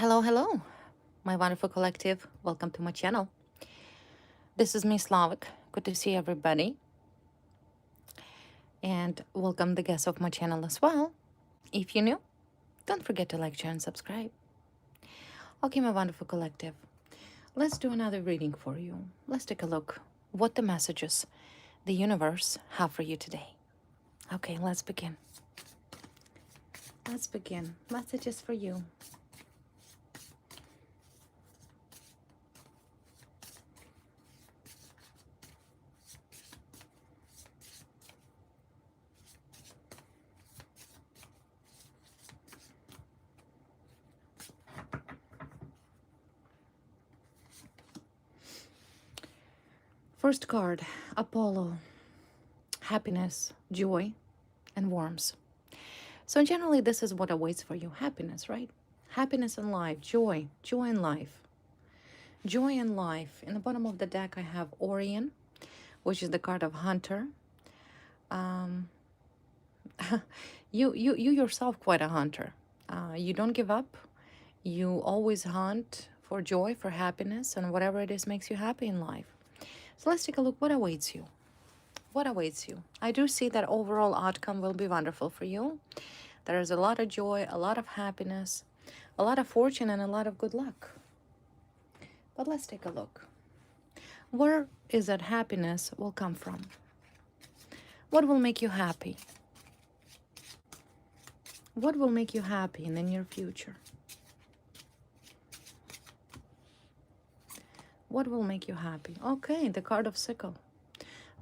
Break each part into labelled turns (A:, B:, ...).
A: Hello, hello, my wonderful collective. Welcome to my channel. This is me, Slavic. Good to see everybody. And welcome the guests of my channel as well. If you're new, don't forget to like, share, and subscribe. Okay, my wonderful collective. Let's do another reading for you. Let's take a look what the messages the universe have for you today. Okay, let's begin. Let's begin. Messages for you. First card, Apollo. Happiness, joy, and warmth. So generally, this is what awaits for you. Happiness, right? Happiness in life, joy in life. Joy in life. In the bottom of the deck, I have Orion, which is the card of Hunter. Um, you yourself quite a hunter. You don't give up. You always hunt for joy, for happiness, and whatever it is makes you happy in life. So let's take a look what awaits you. What awaits you? I do see that overall outcome will be wonderful for you. There is a lot of joy, a lot of happiness, a lot of fortune, and a lot of good luck. But let's take a look. Where is that happiness will come from? What will make you happy? What will make you happy in the near future? What will make you happy? Okay, the card of sickle.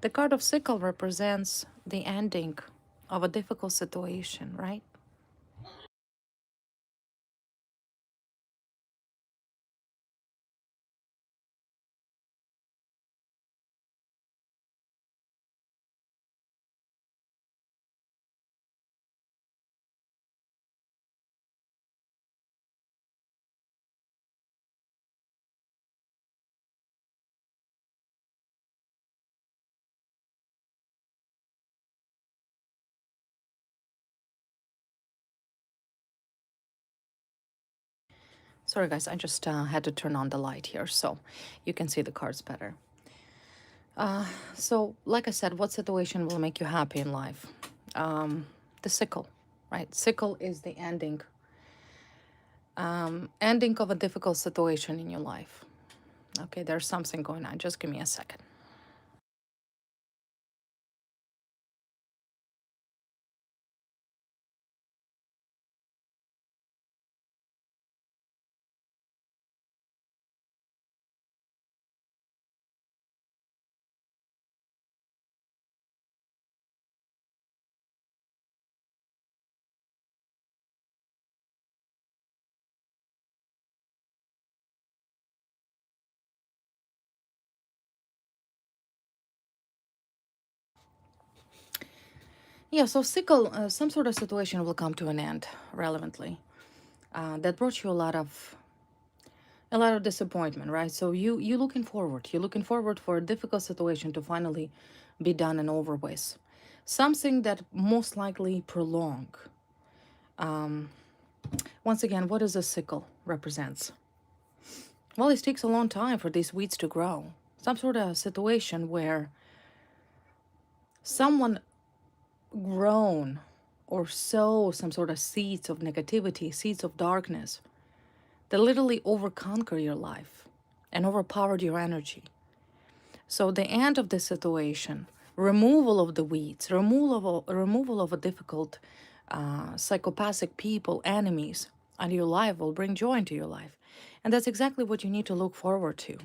A: The card of sickle represents the ending of a difficult situation, right? Sorry, guys, I just had to turn on the light here so you can see the cards better. So, like I said, what situation will make you happy in life? The sickle, right? Sickle is the ending of a difficult situation in your life. Okay, there's something going on. Just give me a second. Yeah, so sickle, some sort of situation will come to an end relevantly. That brought you a lot of disappointment, right? So you're looking forward for a difficult situation to finally be done and over with. Something that most likely prolong. Once again, what does a sickle represents? Well, it takes a long time for these weeds to grow. Some sort of situation where someone grown or sow some sort of seeds of negativity, seeds of darkness that literally overconquer your life and overpowered your energy. So the end of the situation, removal of the weeds, removal of a difficult psychopathic people, enemies out of your life will bring joy into your life. And that's exactly what you need to look forward to.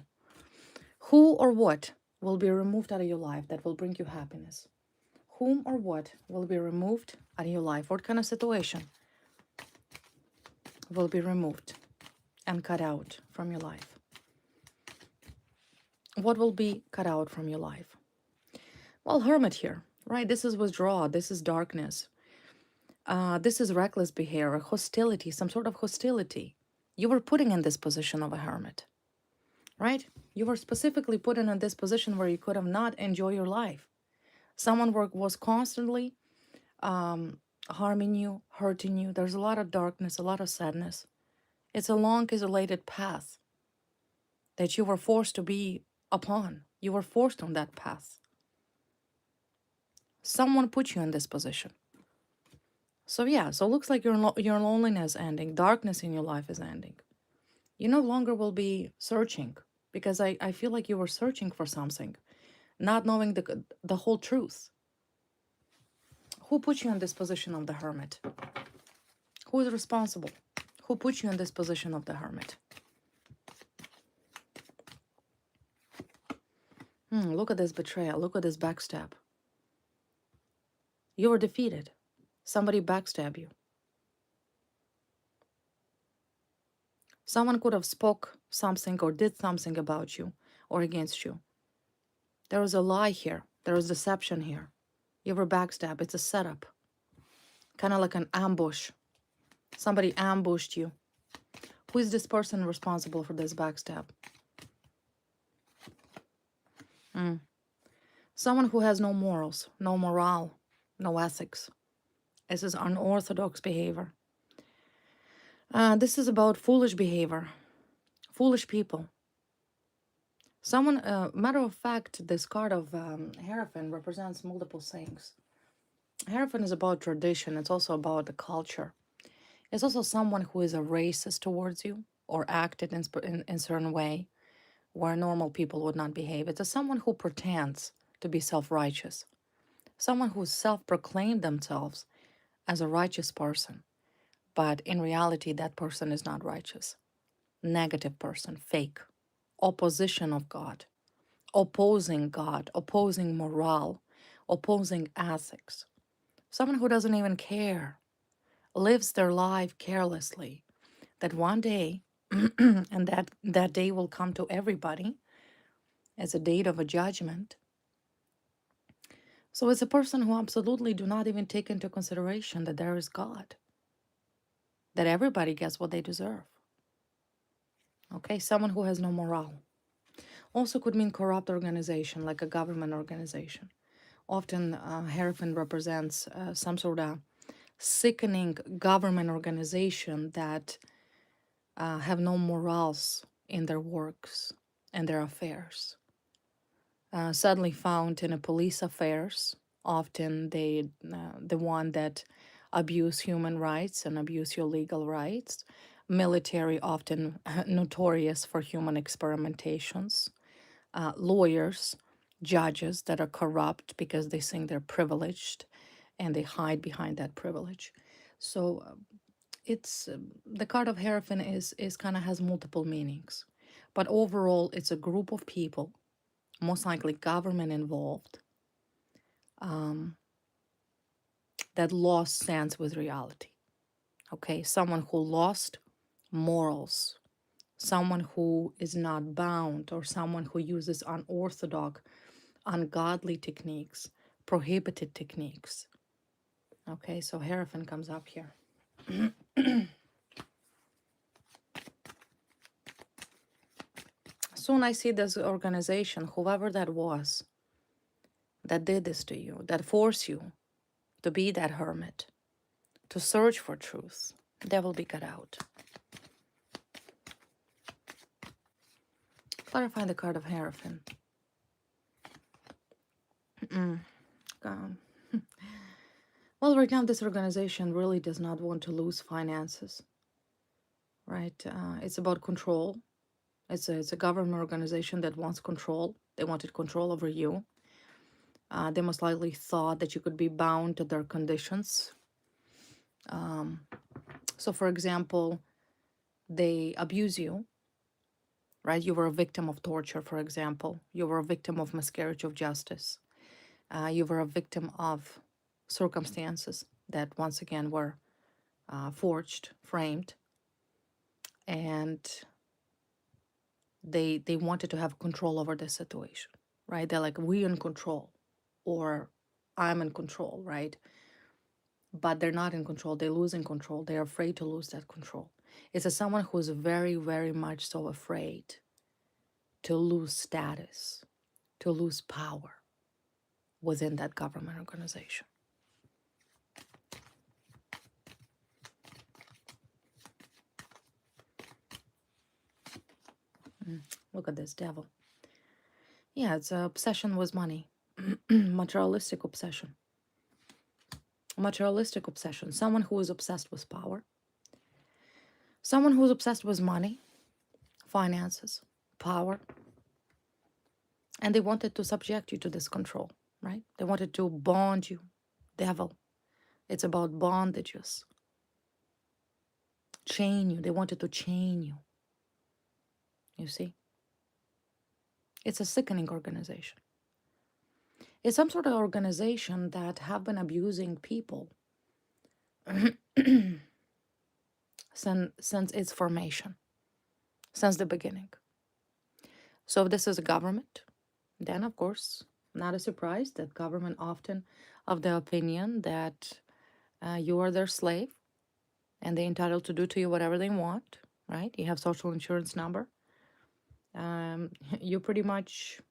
A: Who or what will be removed out of your life that will bring you happiness? Whom or what will be removed out of your life? What kind of situation will be removed and cut out from your life? What will be cut out from your life? Well, hermit here, right? This is withdrawal. This is darkness. This is reckless behavior, hostility, some sort of hostility. You were putting in this position of a hermit, right? You were specifically put in this position where you could have not enjoy your life. Someone was constantly harming you, hurting you. There's a lot of darkness, a lot of sadness It's a long, isolated path that you were forced to be upon. You were forced on that path. Someone put you in this position. So yeah, so it looks like your loneliness ending, darkness in your life is ending. You no longer will be searching, because I feel like you were searching for something, not knowing the whole truth. Who put you in this position of the hermit? Who is responsible? Who put you in this position of the hermit? Look at this betrayal. Look at this backstab. You were defeated. Somebody backstabbed you. Someone could have spoke something or did something about you or against you. There was a lie here. There was deception here. You were backstabbed. It's a setup. Kind of like an ambush. Somebody ambushed you. Who is this person responsible for this backstab? Someone who has no morals, no morale, no ethics. This is unorthodox behavior. This is about foolish behavior. Foolish people. Someone, matter of fact, this card of Hierophant represents multiple things. Hierophant is about tradition. It's also about the culture. It's also someone who is a racist towards you or acted in a certain way where normal people would not behave. It's someone who pretends to be self-righteous. Someone who self-proclaimed themselves as a righteous person. But in reality, that person is not righteous. Negative person, fake. Opposition of God. Opposing God, opposing morale, opposing ethics. Someone who doesn't even care, lives their life carelessly, that one day, and that day will come to everybody as a date of a judgment. So it's a person who absolutely do not even take into consideration that there is God, that everybody gets what they deserve. Okay, someone who has no morale. Also could mean corrupt organization, like a government organization. Often Hierophant represents some sort of sickening government organization that have no morals in their works and their affairs. Sadly found in a police affairs, often the one that abuse human rights and abuse your legal rights. Military, often notorious for human experimentations. Lawyers, judges that are corrupt because they think they're privileged and they hide behind that privilege. So it's the card of Hierophant is kind of has multiple meanings, but overall it's a group of people, most likely government involved, that lost sense with reality. Okay, someone who lost morals, someone who is not bound, or someone who uses unorthodox, ungodly techniques, prohibited techniques. Okay, so Hierophant comes up here. Soon I see this organization, whoever that was, that did this to you, that forced you to be that hermit, to search for truth. They will be cut out. Clarify the card of Hierophant. Well, right now this organization really does not want to lose finances, right? It's about control. It's a government organization that wants control. They wanted control over you. They most likely thought that you could be bound to their conditions. So, for example, they abuse you, right? You were a victim of torture, for example. You were a victim of miscarriage of justice. You were a victim of circumstances that, once again, were forged, framed, and they wanted to have control over the situation, right? They're like, we in control, or I'm in control, right? But they're not in control. They're losing control. They're afraid to lose that control. It's a someone who's very, very much so afraid to lose status, to lose power within that government organization. Look at this devil. Yeah, it's an obsession with money. Materialistic obsession. Materialistic obsession. Someone who is obsessed with power. Someone who is obsessed with money, finances, power. And they wanted to subject you to this control, right? They wanted to bond you. Devil. It's about bondages. Chain you. They wanted to chain you. You see? It's a sickening organization. It's some sort of organization that have been abusing people since its formation, since the beginning. So if this is a government, then of course, not a surprise that government often of the opinion that you are their slave and they're entitled to do to you whatever they want, right? You have social insurance number. You pretty much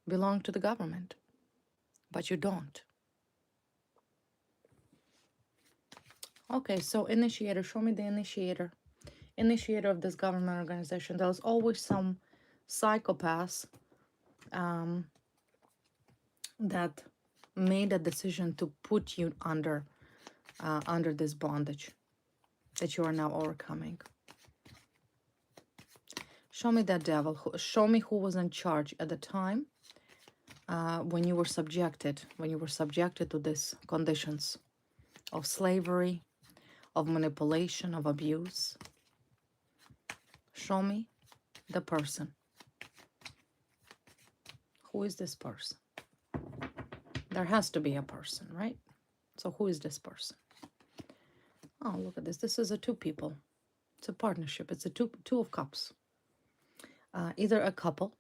A: belong to the government, but you don't. Okay, so initiator, show me the initiator. Initiator of this government organization. There's always some psychopaths that made a decision to put you under this bondage that you are now overcoming. Show me that devil. Show me who was in charge at the time when you were subjected to these conditions of slavery, of manipulation, of abuse. Show me the person. Who is this person? There has to be a person, right? So who is this person? Oh, look at this. This is a two people. It's a partnership. It's a two of cups. Either a couple,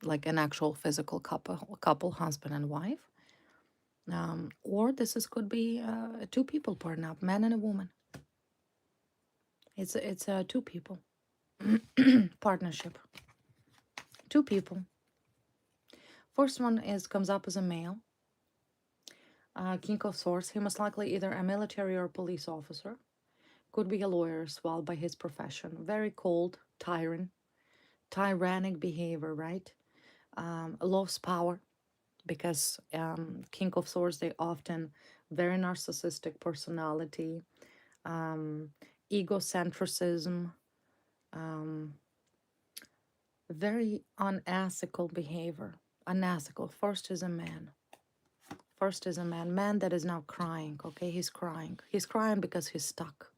A: like an actual physical couple, husband and wife, or could be two people partner up, man and a woman. It's a two people partnership. Two people. First one comes up as a male. King of Swords. He most likely either a military or police officer. Could be a lawyer as well by his profession. Very cold, tyrannic behavior, right? Loves power because King of Swords, they often very narcissistic personality, egocentrism, very unethical behavior. Unethical. First is a man. Man that is now crying, okay? He's crying. He's crying because he's stuck.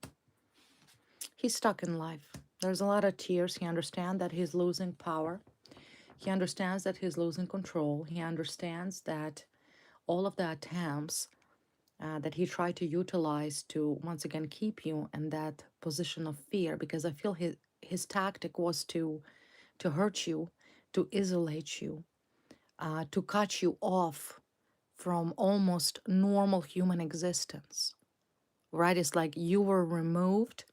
A: He's stuck in life. There's a lot of tears. He understands that he's losing power. He understands that he's losing control. He understands that all of the attempts that he tried to utilize to once again keep you in that position of fear, because I feel his tactic was to hurt you, to isolate you, to cut you off from almost normal human existence, right? It's like you were removed,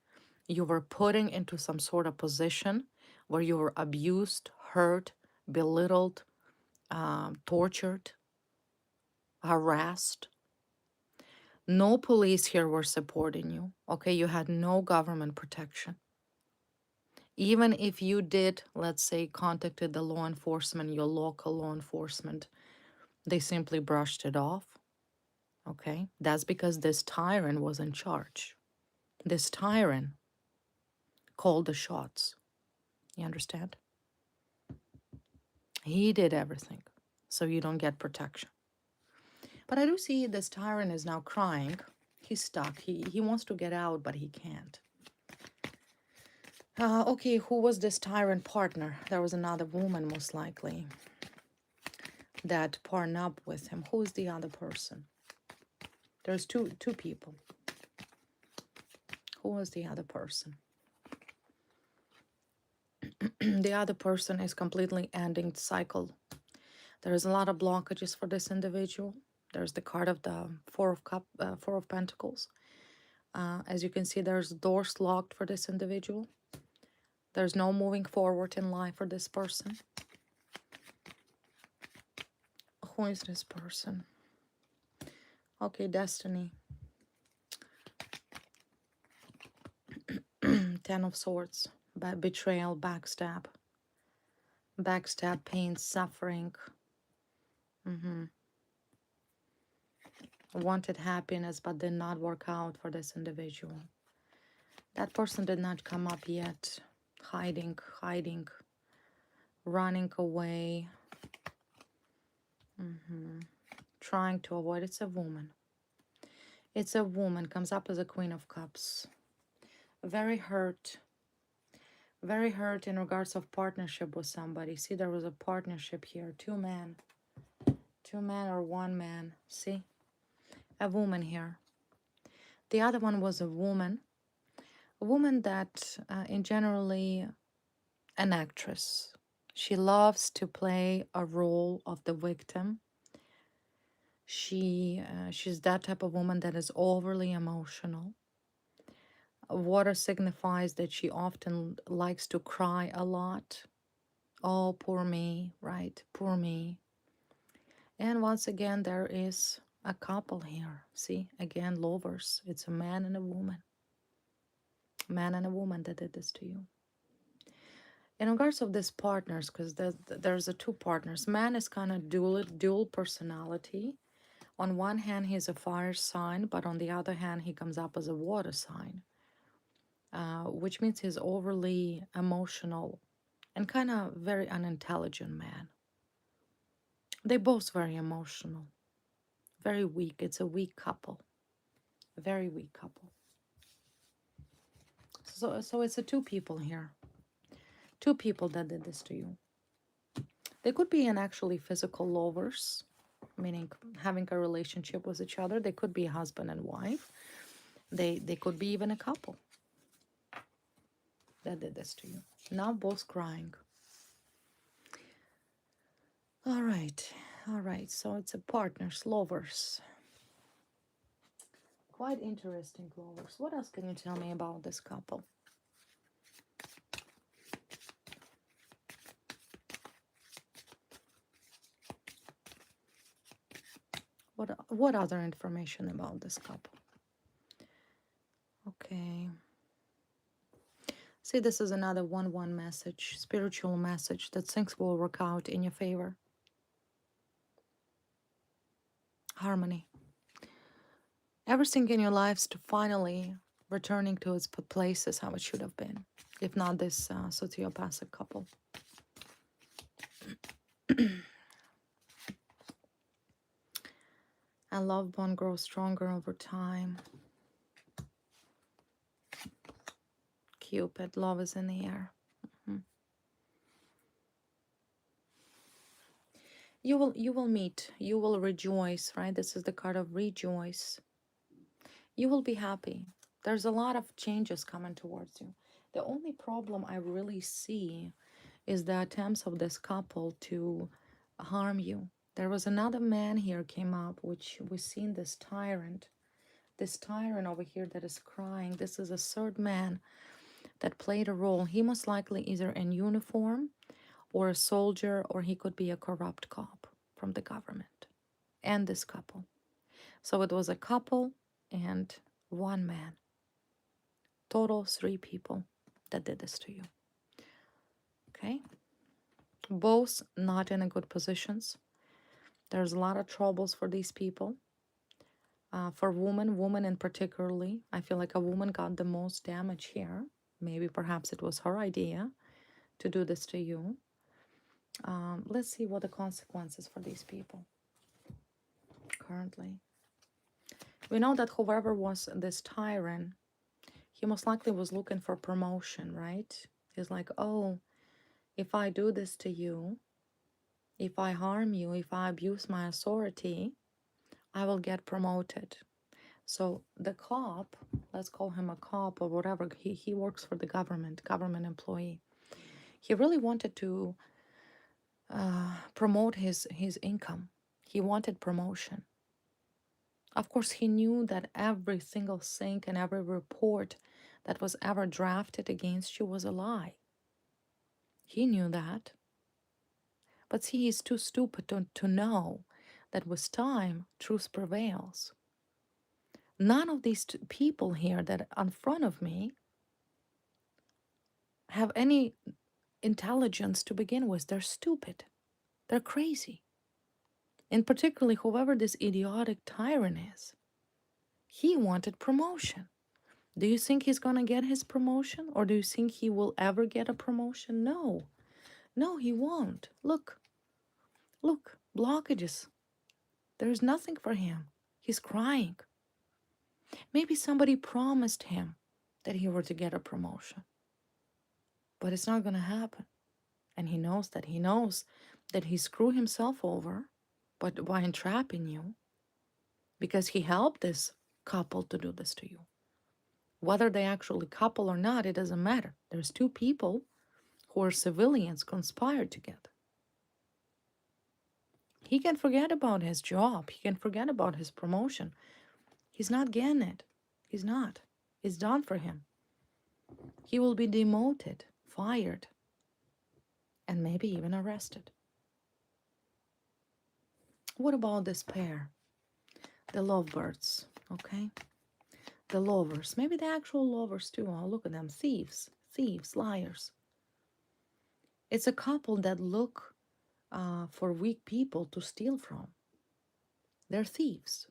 A: you were putting into some sort of position where you were abused, hurt, belittled, tortured, harassed. No police here were supporting you, okay? You had no government protection. Even if you did, let's say, contacted the law enforcement, your local law enforcement, they simply brushed it off. Okay, that's because this tyrant was in charge. This tyrant called the shots. You understand? He did everything, so you don't get protection. But I do see this tyrant is now crying. He's stuck. He wants to get out, but he can't. Okay, who was this tyrant partner? There was another woman, most likely, that partnered up with him. Who is the other person? There's two people. Who was the other person? The other person is completely ending the cycle. There's a lot of blockages for this individual. There's the card of the Four of Pentacles. As you can see, there's doors locked for this individual. There's no moving forward in life for this person. Who is this person? Okay, Destiny. Ten of Swords. betrayal, backstab, pain, suffering. hmm Wanted happiness but did not work out for this individual. That person did not come up yet. Hiding, running away, trying to avoid. It's a woman. It's a woman, comes up as a Queen of Cups. Very hurt. Very hurt in regards of partnership with somebody. See, there was a partnership here. Two men. Two men or one man. See? A woman here. The other one was a woman. A woman that in generally an actress. She loves to play a role of the victim. She's that type of woman that is overly emotional. Water signifies that she often likes to cry a lot. Oh, poor me, right? Poor me. And once again, there is a couple here. See, again, lovers. It's a man and a woman. A man and a woman that did this to you. In regards of these partners, because there's a two partners. Man is kind of dual personality. On one hand, he's a fire sign, but on the other hand, he comes up as a water sign, which means he's overly emotional and kind of very unintelligent man. They both very emotional, very weak. It's a weak couple, a very weak couple. So it's a two people here, two people that did this to you. They could be an actually physical lovers, meaning having a relationship with each other. They could be husband and wife. They could be even a couple that did this to you. Now both crying. All right, all right. So it's a partners, lovers. Quite interesting, lovers. What else can you tell me about this couple? What other information about this couple? Okay. See, this is another 1-1 message, spiritual message that things will work out in your favor. Harmony. Everything in your lives to finally returning to its places how it should have been, if not this sociopathic couple. And love bond grows stronger over time. Cupid, love is in the air. You will meet, you will rejoice, right? This is the card of rejoice. You will be happy. There's a lot of changes coming towards you. The only problem I really see is the attempts of this couple to harm you. There was another man here came up, which we've seen this tyrant over here that is crying. This is a third man that played a role. He most likely either in uniform or a soldier, or he could be a corrupt cop from the government. And this couple. So it was a couple and one man. Total 3 people that did this to you. Okay? Both not in a good positions. There's a lot of troubles for these people. For women in particularly, I feel like a woman got the most damage here. Maybe perhaps it was her idea to do this to you. Let's see what the consequences for these people currently. We know that whoever was this tyrant, he most likely was looking for promotion, right? He's like, oh, if I do this to you, if I harm you, if I abuse my authority, I will get promoted. So the cop, let's call him a cop or whatever, he works for the government employee. He really wanted to promote his income. He wanted promotion. Of course, he knew that every single thing and every report that was ever drafted against you was a lie. He knew that. But see, he's too stupid to know that with time, truth prevails. None of these people here that are in front of me have any intelligence to begin with. They're stupid. They're crazy. And particularly whoever this idiotic tyrant is. He wanted promotion. Do you think he's going to get his promotion? Or do you think he will ever get a promotion? No. No, he won't. Look. Look. Blockages. There's nothing for him. He's crying. Maybe somebody promised him that he were to get a promotion. But it's not going to happen. And he knows that. He knows that he screwed himself over but by entrapping you, because he helped this couple to do this to you. Whether they actually couple or not, it doesn't matter. There's two people who are civilians conspired together. He can forget about his job. He can forget about his promotion. He's not getting it. He's not. It's done for him. He will be demoted, fired, and maybe even arrested. What about this pair? The lovebirds, okay? The lovers. Maybe the actual lovers too. Oh, look at them. Thieves. Thieves, liars. It's a couple that look for weak people to steal from. They're thieves.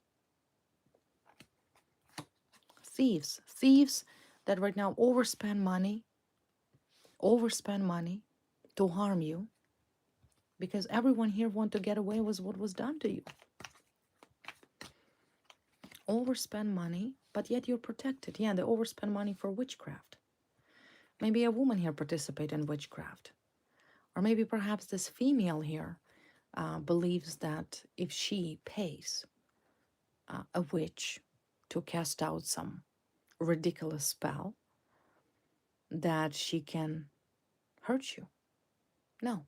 A: Thieves. Thieves that right now overspend money to harm you, because everyone here want to get away with what was done to you. Overspend money, but yet you're protected. Yeah, they overspend money for witchcraft. Maybe a woman here participate in witchcraft. Or maybe perhaps this female here believes that if she pays a witch to cast out some ridiculous spell, that she can hurt you. No.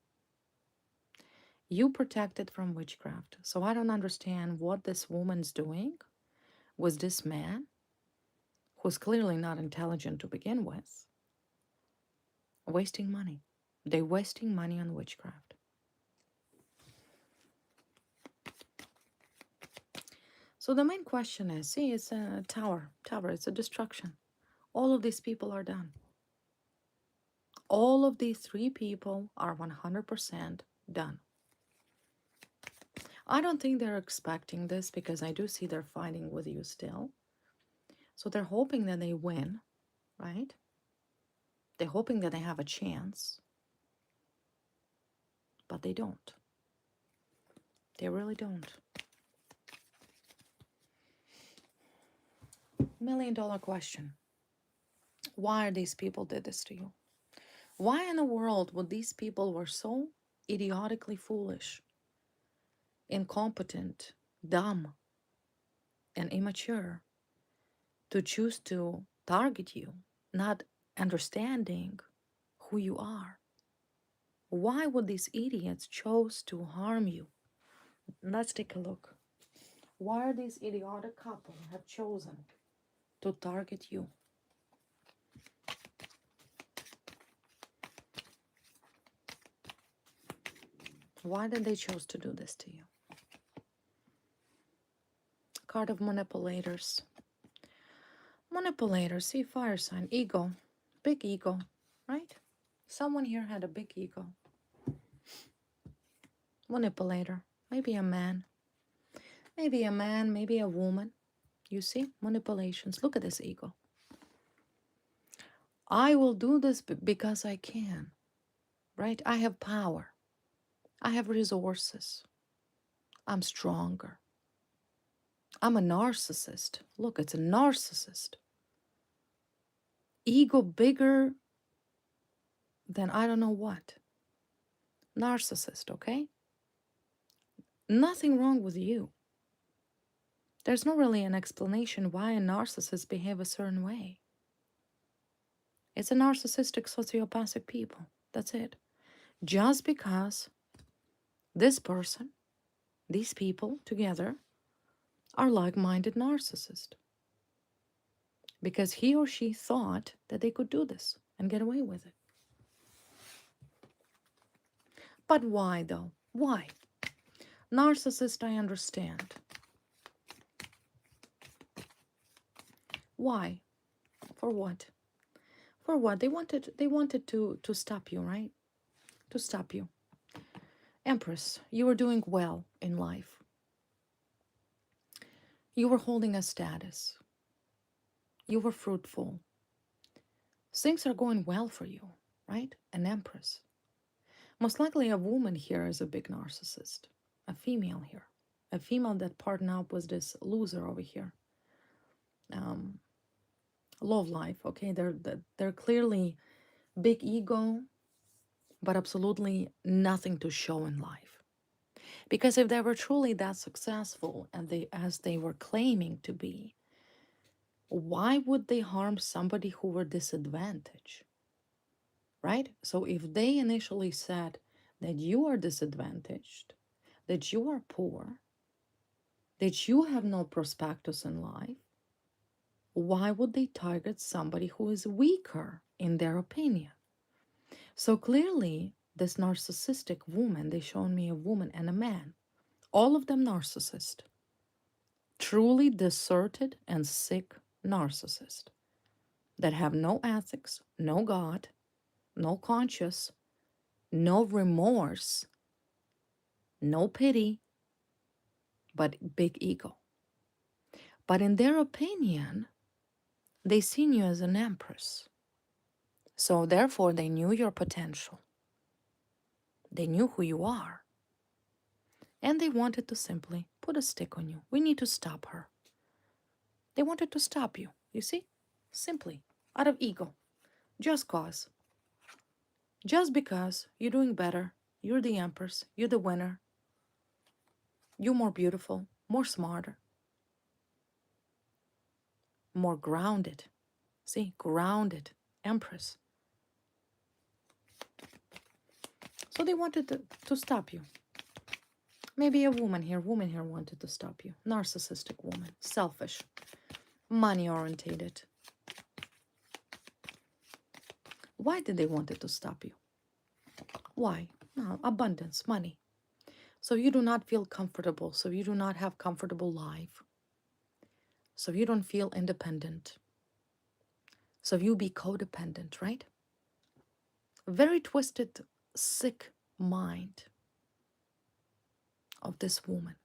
A: You protected from witchcraft. So I don't understand what this woman's doing with this man, who's clearly not intelligent to begin with, wasting money. They're wasting money on witchcraft. So the main question is, see, it's a tower, it's a destruction. All of these people are done. All of these three people are 100% done. I don't think they're expecting this, because I do see they're fighting with you still. So they're hoping that they win, right? They're hoping that they have a chance, but they don't. They really don't. $1 million question. Why are these people did this to you? Why in the world would these people were so idiotically foolish, incompetent, dumb, and immature to choose to target you, not understanding who you are? Why would these idiots chose to harm you? Let's take a look. Why are these idiotic couple have chosen to target you? Why did they choose to do this to you? Card of manipulators. Manipulators, see, fire sign, ego, big ego, right? Someone here had a big ego. Manipulator, maybe a man, maybe a woman. You see, manipulations. Look at this ego. I will do this because I can, right? I have power. I have resources. I'm stronger. I'm a narcissist. Look, it's a narcissist. Ego bigger than I don't know what. Narcissist, okay? Nothing wrong with you. There's not really an explanation why a narcissist behave a certain way. It's a narcissistic sociopathic people. That's it. Just because this person, these people together are like-minded narcissists. Because he or she thought that they could do this and get away with it. But why though? Why? Narcissist, I understand. Why? For what? For what? They wanted to stop you, right? To stop you. Empress, you were doing well in life. You were holding a status. You were fruitful. Things are going well for you, right? An empress. Most likely a woman here is a big narcissist. A female here. A female that partnered up with this loser over here. Um, love life, okay? They're clearly big ego, but absolutely nothing to show in life. Because if they were truly that successful and they as they were claiming to be, why would they harm somebody who were disadvantaged? Right? So if they initially said that you are disadvantaged, that you are poor, that you have no prospectus in life, why would they target somebody who is weaker in their opinion? So clearly, this narcissistic woman, they showed me a woman and a man, all of them narcissist, truly deserted and sick narcissist that have no ethics, no God, no conscience, no remorse, no pity, but big ego. But in their opinion, they seen you as an empress. So therefore, they knew your potential. They knew who you are. And they wanted to simply put a stick on you. We need to stop her. They wanted to stop you, you see? Simply, out of ego. Just cause. Just because you're doing better, you're the empress, you're the winner, you're more beautiful, more smarter, more grounded. See, grounded empress. So they wanted to stop you. Maybe a woman here wanted to stop you. Narcissistic woman, selfish, money orientated. Why did they wanted to stop you? Why? No, abundance, money. So you do not feel comfortable, so you do not have comfortable life. So you don't feel independent. So you be codependent, right? Very twisted, sick mind of this woman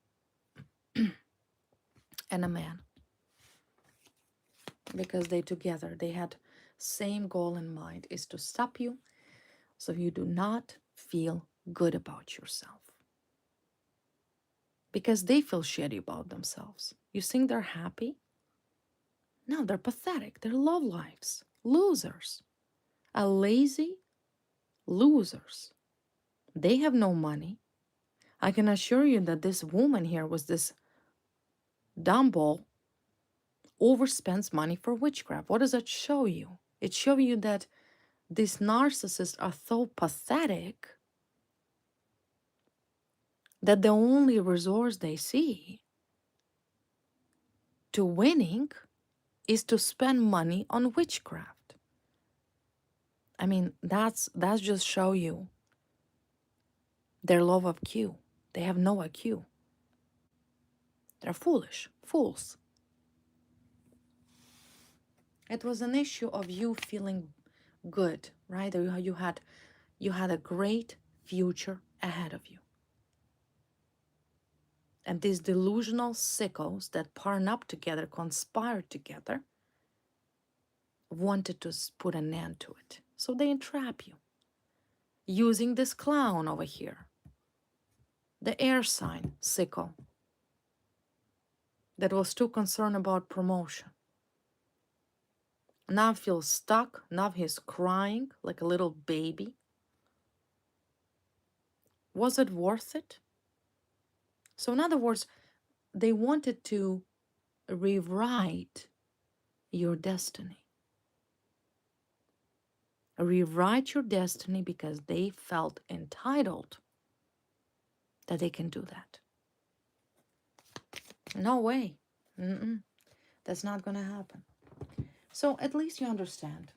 A: and a man. Because they together, they had same goal in mind, is to stop you so you do not feel good about yourself. Because they feel shitty about themselves. You think they're happy? No, they're pathetic. They're low lives, losers, a lazy losers. They have no money. I can assure you that this woman here was this dumbbell overspends money for witchcraft. What does that show you? It shows you that these narcissists are so pathetic that the only resource they see to winning is to spend money on witchcraft. I mean, that's just show you their love of Q. They have no IQ. They're foolish, fools. It was an issue of you feeling good, right? You had a great future ahead of you. And these delusional sickos that partner up together, conspired together, wanted to put an end to it. So they entrap you using this clown over here, the air sign sicko that was too concerned about promotion. Now feels stuck. Now he's crying like a little baby. Was it worth it? So in other words, they wanted to rewrite your destiny. Rewrite your destiny because they felt entitled that they can do that. No way. That's not going to happen. So at least you understand.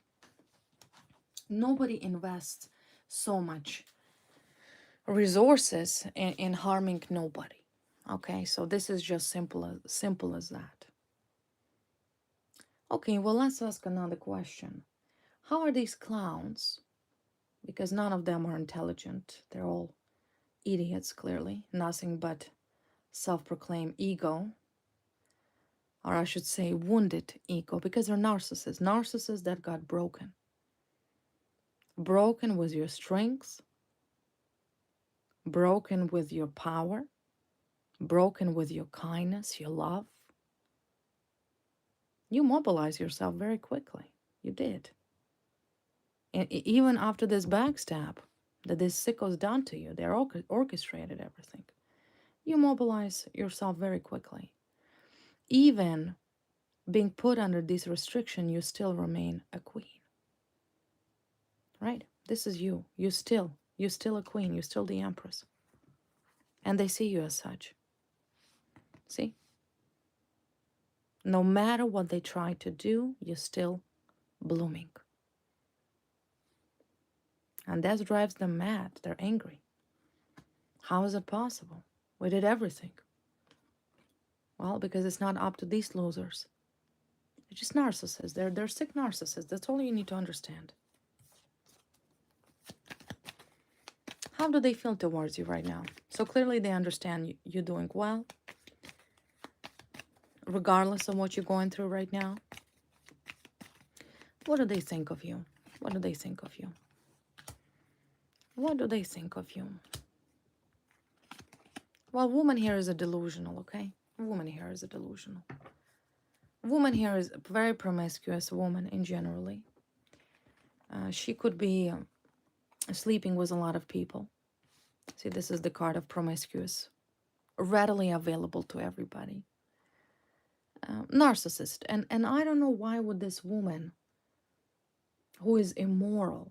A: Nobody invests so much resources in harming nobody. Okay, so this is just simple as that. Okay, well, let's ask another question. How are these clowns? Because none of them are intelligent. They're all idiots, clearly. Nothing but self-proclaimed ego, or I should say wounded ego, because they're narcissists. Narcissists that got broken. Broken with your strengths, broken with your power, broken with your kindness, your love. You mobilize yourself very quickly. You did. And even after this backstab that this sicko's done to you, they're orchestrated everything. You mobilize yourself very quickly. Even being put under this restriction, you still remain a queen. Right? This is you. You're still a queen. You're still the empress. And they see you as such. See? No matter what they try to do, you're still blooming. And that drives them mad. They're angry. How is it possible? We did everything. Well, because it's not up to these losers. They're just narcissists. They're sick narcissists. That's all you need to understand. How do they feel towards you right now? So clearly they understand you're doing well, regardless of what you're going through right now. What do they think of you? What do they think of you? What do they think of you? Well, woman here is a delusional, okay? Woman here is a delusional. Woman here is a very promiscuous woman in generally. She could be sleeping with a lot of people. See, this is the card of promiscuous, readily available to everybody. Narcissist. And I don't know why would this woman who is immoral,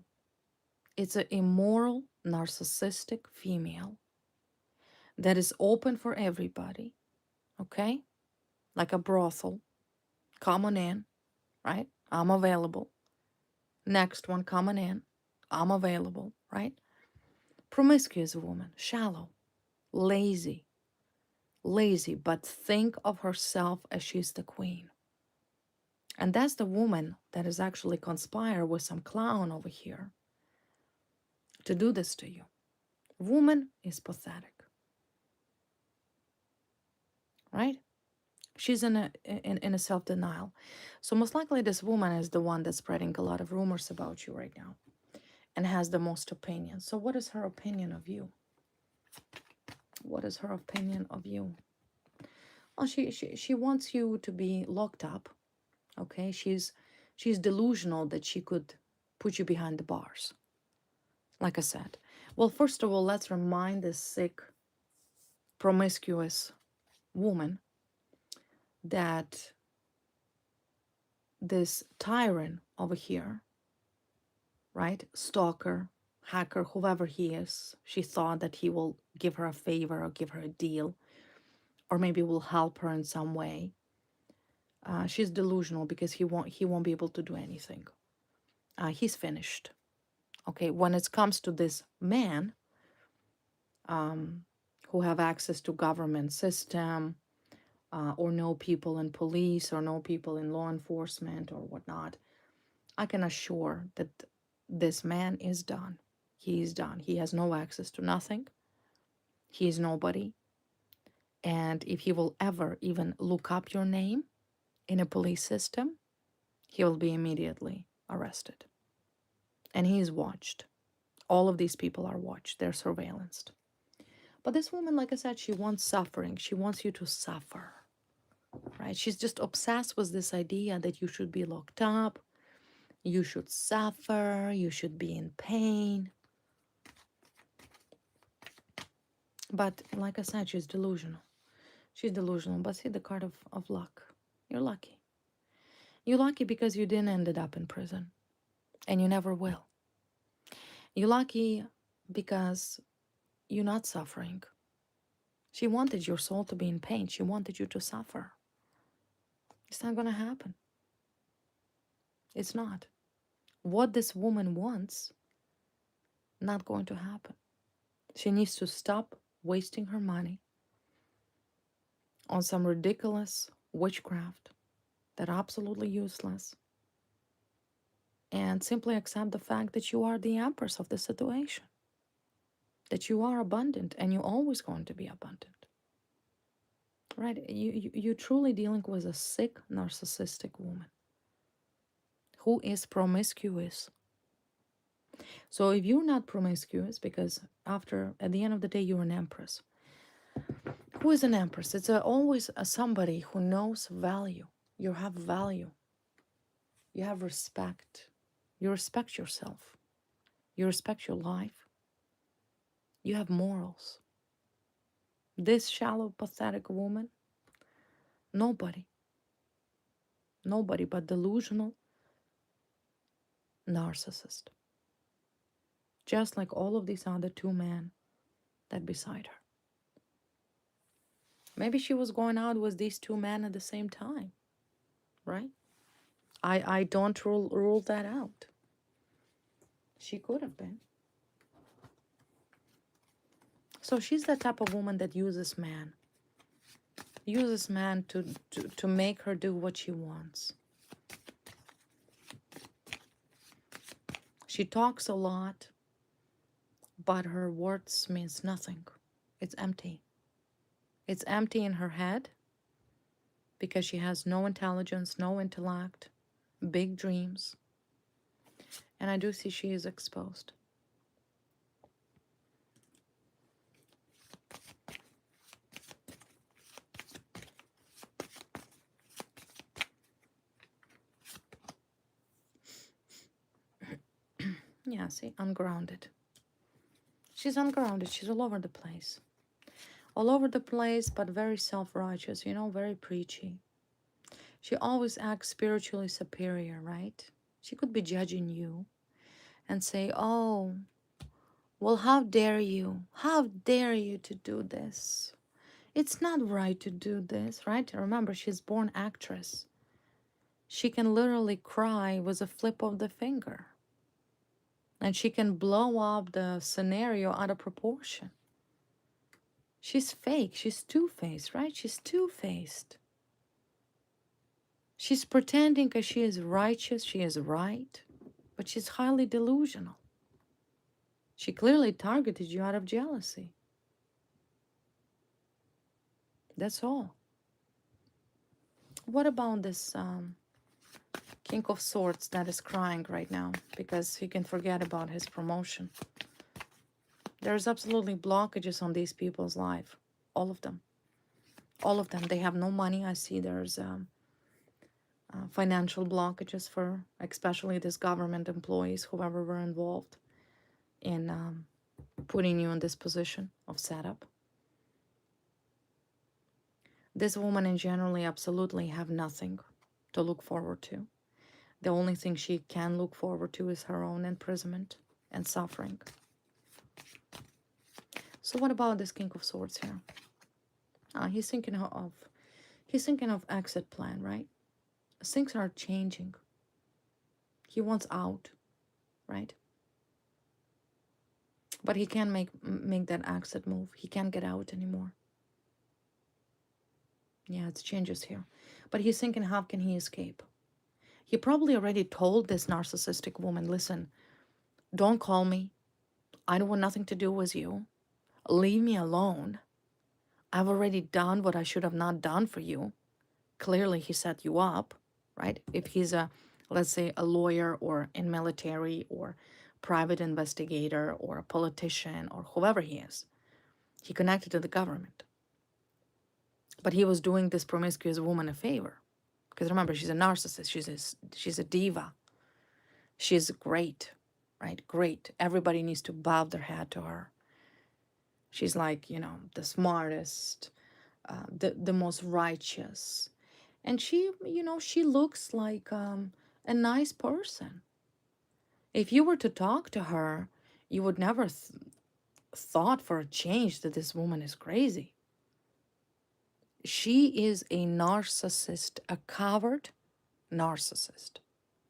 A: it's an immoral, narcissistic female that is open for everybody, okay? Like a brothel. Come on in, right? I'm available. Next one coming in. I'm available, right? Promiscuous woman, shallow, lazy, but think of herself as she's the queen. And that's the woman that is actually conspire with some clown over here to do this to you. Woman is pathetic, right? She's in a self-denial. So most likely this woman is the one that's spreading a lot of rumors about you right now and has the most opinion. So what is her opinion of you? What is her opinion of you? Well, she wants you to be locked up. Okay, she's delusional that she could put you behind the bars. Like I said. Well, first of all, let's remind this sick, promiscuous woman that this tyrant over here, right, stalker, hacker, whoever he is, she thought that he will give her a favor or give her a deal, or maybe will help her in some way. She's delusional because he won't be able to do anything. He's finished. Okay, when it comes to this man, who have access to government system, or know people in police or know people in law enforcement or whatnot, I can assure that this man is done. He is done. He has no access to nothing. He is nobody. And if he will ever even look up your name in a police system, he will be immediately arrested. And he is watched. All of these people are watched. They're surveillanced. But this woman, like I said, she wants suffering. She wants you to suffer, right? She's just obsessed with this idea that you should be locked up, you should suffer, you should be in pain. But like I said, she's delusional. She's delusional. But see the card of luck. You're lucky. You're lucky because you didn't end up in prison. And you never will. You're lucky because you're not suffering. She wanted your soul to be in pain. She wanted you to suffer. It's not going to happen. It's not. What this woman wants, not going to happen. She needs to stop wasting her money on some ridiculous witchcraft that are absolutely useless. and simply accept the fact that you are the empress of the situation, that you are abundant and you're always going to be abundant. Right? You're truly dealing with a sick, narcissistic woman who is promiscuous. So if you're not promiscuous, because at the end of the day, you're an empress. Who is an empress? It's always somebody who knows value. You have value. You have respect. You respect yourself. You respect your life. You have morals. This shallow, pathetic woman, nobody, nobody but delusional narcissist. Just like all of these other two men that beside her. Maybe she was going out with these two men at the same time, right? I don't rule that out. She could have been. So she's the type of woman that uses man. Uses man to make her do what she wants. She talks a lot, but her words means nothing. It's empty. It's empty in her head because she has no intelligence, no intellect, big dreams. And I do see she is exposed. Yeah, see, ungrounded. She's ungrounded. She's all over the place. All over the place, but very self-righteous, very preachy. She always acts spiritually superior, right? She could be judging you and say, oh, well, how dare you? How dare you to do this? It's not right to do this, right? Remember, she's born actress. She can literally cry with a flip of the finger. And she can blow up the scenario out of proportion. She's fake. She's two-faced, right? She's two-faced. She's pretending because she is righteous, she is right, but she's highly delusional. She clearly targeted you out of jealousy. That's all. What about this King of Swords that is crying right now because he can forget about his promotion? There's absolutely blockages on these people's life. All of them. All of them. They have no money. I see there's financial blockages for especially these government employees, whoever were involved in putting you in this position of setup. This woman in generally absolutely have nothing to look forward to. The only thing she can look forward to is her own imprisonment and suffering. So what about this King of Swords here? He's thinking of exit plan, right? Things are changing. He wants out, right? But he can't make that exit move. He can't get out anymore. Yeah, it's changes here. But he's thinking, how can he escape? He probably already told this narcissistic woman, listen, don't call me. I don't want nothing to do with you. Leave me alone. I've already done what I should have not done for you. Clearly, he set you up, right? If he's let's say, a lawyer or in military or private investigator or a politician or whoever he is, he connected to the government. But he was doing this promiscuous woman a favor. Because remember, she's a narcissist. She's a diva. She's great, right? Great. Everybody needs to bow their head to her. She's like, the smartest, the most righteous. And she, she looks like a nice person. If you were to talk to her, you would never thought for a change that this woman is crazy. She is a narcissist, a coward narcissist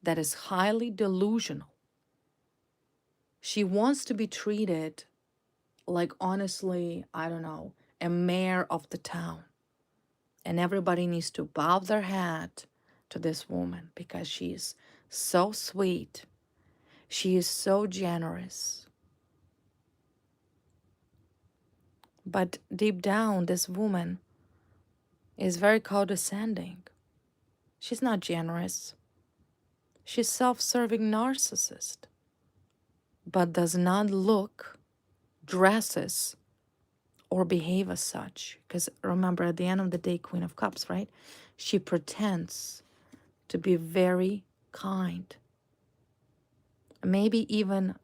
A: that is highly delusional. She wants to be treated like, honestly, I don't know, a mayor of the town. And everybody needs to bow their head to this woman because she's so sweet. She is so generous. But deep down, this woman is very condescending. She's not generous. She's self-serving narcissist, but does not look, dresses, or behave as such. Because remember, at the end of the day, Queen of Cups, right? She pretends to be very kind. Maybe even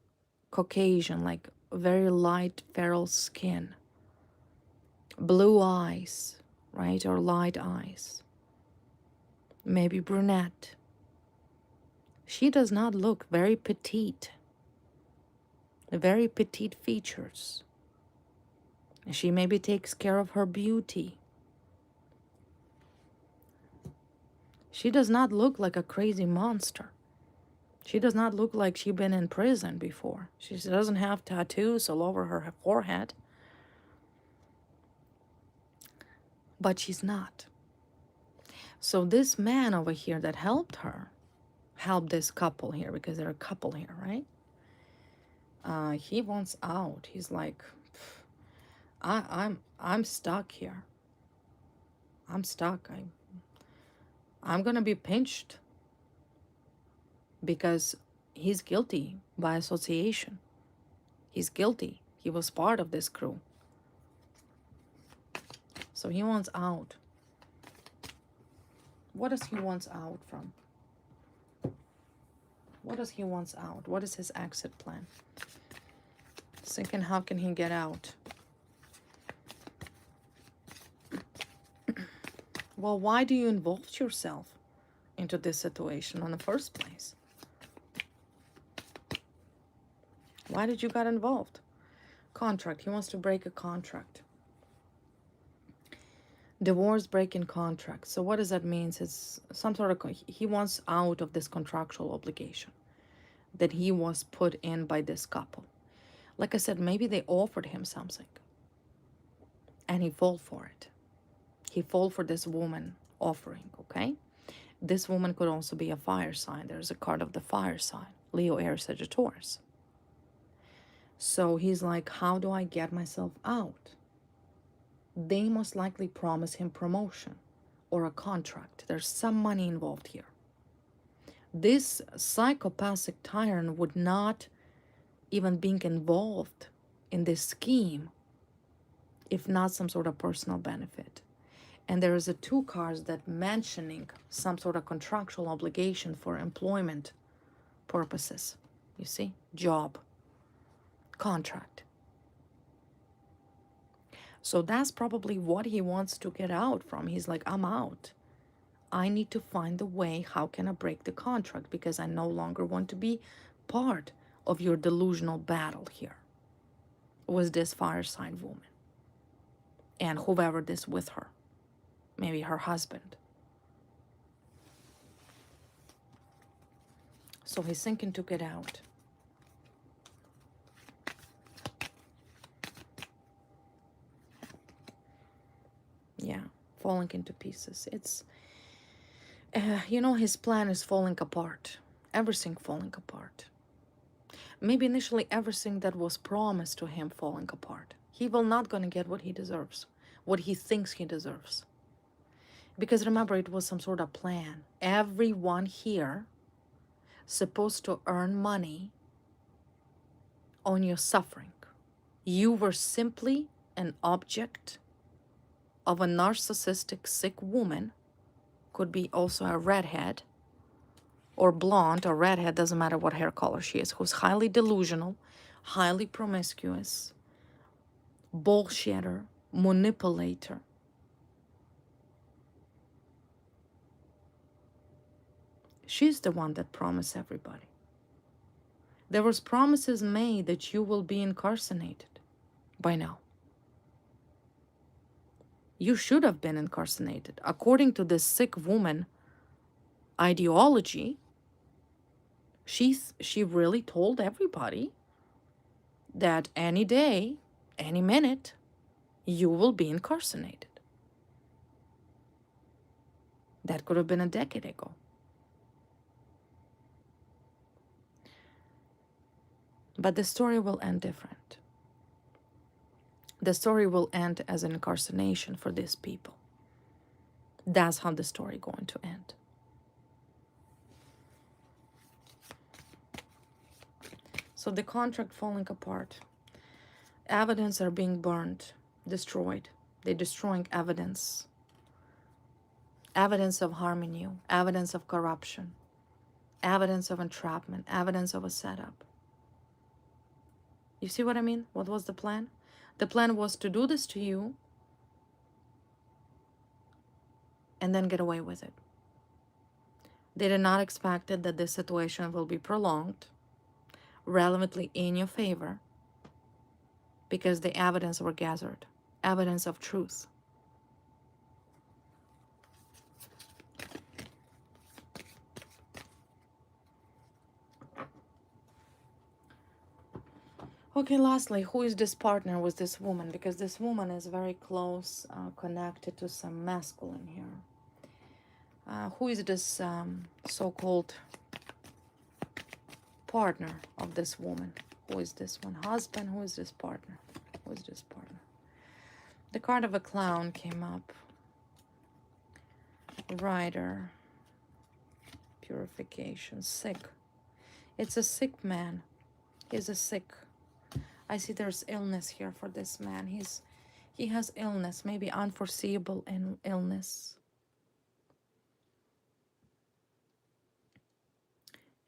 A: Caucasian, like very light feral skin, blue eyes, right? Or light eyes. Maybe brunette. She does not look very petite. Very petite features. She maybe takes care of her beauty. She does not look like a crazy monster. She does not look like she's been in prison before. She doesn't have tattoos all over her forehead. But she's not. So this man over here that helped her, helped this couple here, because they're a couple here, right? He wants out. He's like, I'm stuck here. I'm stuck. I'm gonna be pinched because he's guilty by association. He's guilty. He was part of this crew. So he wants out. What does he want out from? What does he want out? What is his exit plan? Thinking, how can he get out? Well, why do you involve yourself into this situation in the first place? Why did you get involved? Contract. He wants to break a contract. Divorce, breaking contract. So what does that mean? It's some sort of, he wants out of this contractual obligation that he was put in by this couple. Like I said, maybe they offered him something and he fell for it. He fell for this woman offering, okay? This woman could also be a fire sign. There's a card of the fire sign. Leo, Aries, Sagittarius. So he's like, how do I get myself out? They most likely promise him promotion or a contract. There's some money involved here. This psychopathic tyrant would not even be involved in this scheme if not some sort of personal benefit. And there is a 2 cards that mentioning some sort of contractual obligation for employment purposes. You see? Job. Contract. So that's probably what he wants to get out from. He's like, I'm out. I need to find a way. How can I break the contract? Because I no longer want to be part of your delusional battle here with this fire sign woman. And whoever this with her. Maybe her husband. So he's thinking to get out. Yeah, falling into pieces. It's, you know, his plan is falling apart. Everything falling apart. Maybe initially everything that was promised to him falling apart. He will not gonna get what he deserves. What he thinks he deserves. Because remember, it was some sort of plan. Everyone here supposed to earn money on your suffering. You were simply an object of a narcissistic sick woman. Could be also a redhead or blonde or redhead, doesn't matter what hair color she is, who's highly delusional, highly promiscuous, bullshitter, manipulator. She's the one that promised everybody. There was promises made that you will be incarcerated by now. You should have been incarcerated. According to this sick woman ideology, she really told everybody that any day, any minute, you will be incarcerated. That could have been a decade ago. But the story will end different. The story will end as an incarceration for these people. That's how the story going to end. So the contract falling apart, evidence are being burned, destroyed. They're destroying evidence, evidence of harming you, evidence of corruption, evidence of entrapment, evidence of a setup. You see what I mean? What was the plan? The plan was to do this to you and then get away with it. They did not expect that this situation will be prolonged, relevantly in your favor, because the evidence were gathered, evidence of truth. Okay, lastly, who is this partner with this woman? Because this woman is very close, connected to some masculine here. Who is this so-called partner of this woman? Who is this one? Husband? Who is this partner? Who is this partner? The card of a clown came up. Rider. Purification. Sick. It's a sick man. He's a sick. I see there's illness here for this man. He has illness, maybe unforeseeable illness.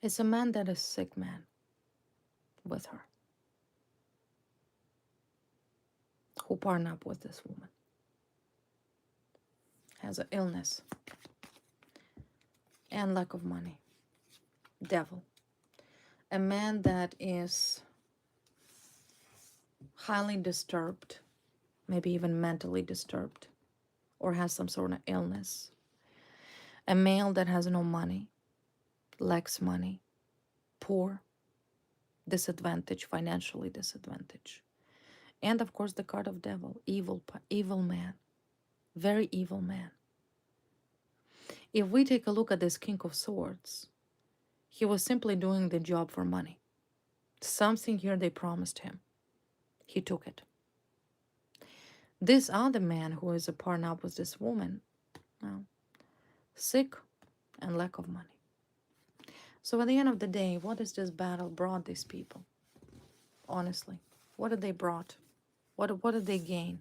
A: It's a man that is sick man with her, who partnered up with this woman. Has an illness and lack of money. Devil. A man that is highly disturbed, maybe even mentally disturbed, or has some sort of illness. A male that has no money, lacks money, poor, disadvantaged, financially disadvantaged. And of course the card of devil, evil man, very evil man. If we take a look at this King of Swords, he was simply doing the job for money. Something here they promised him. He took it. This other man who is a partner up with this woman, well, sick and lack of money. So at the end of the day, what is this battle brought these people? Honestly, what did they brought? What did they gain?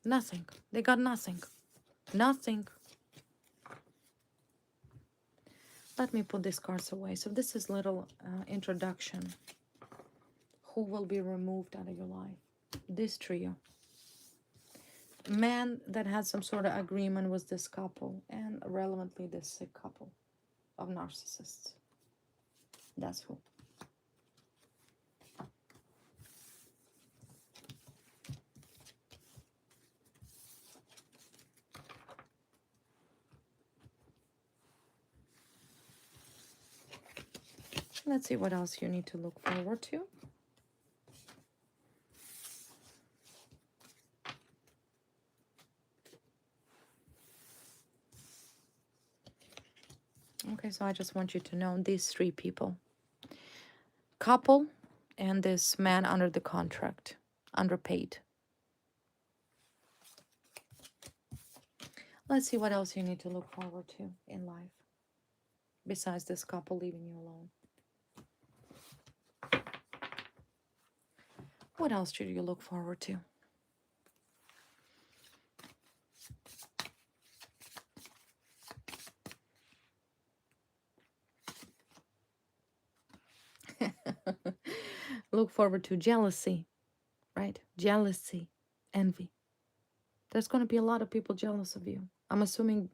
A: Nothing. They got nothing. Nothing. Let me put these cards away. So this is little introduction. Who will be removed out of your life? This trio. Man that had some sort of agreement with this couple, and relevantly this sick couple of narcissists. That's who. Let's see what else you need to look forward to. Okay, so I just want you to know these three people. Couple and this man under the contract, underpaid. Let's see what else you need to look forward to in life, besides this couple leaving you alone. What else should you look forward to? Look forward to jealousy, right? Jealousy, envy. There's going to be a lot of people jealous of you. I'm assuming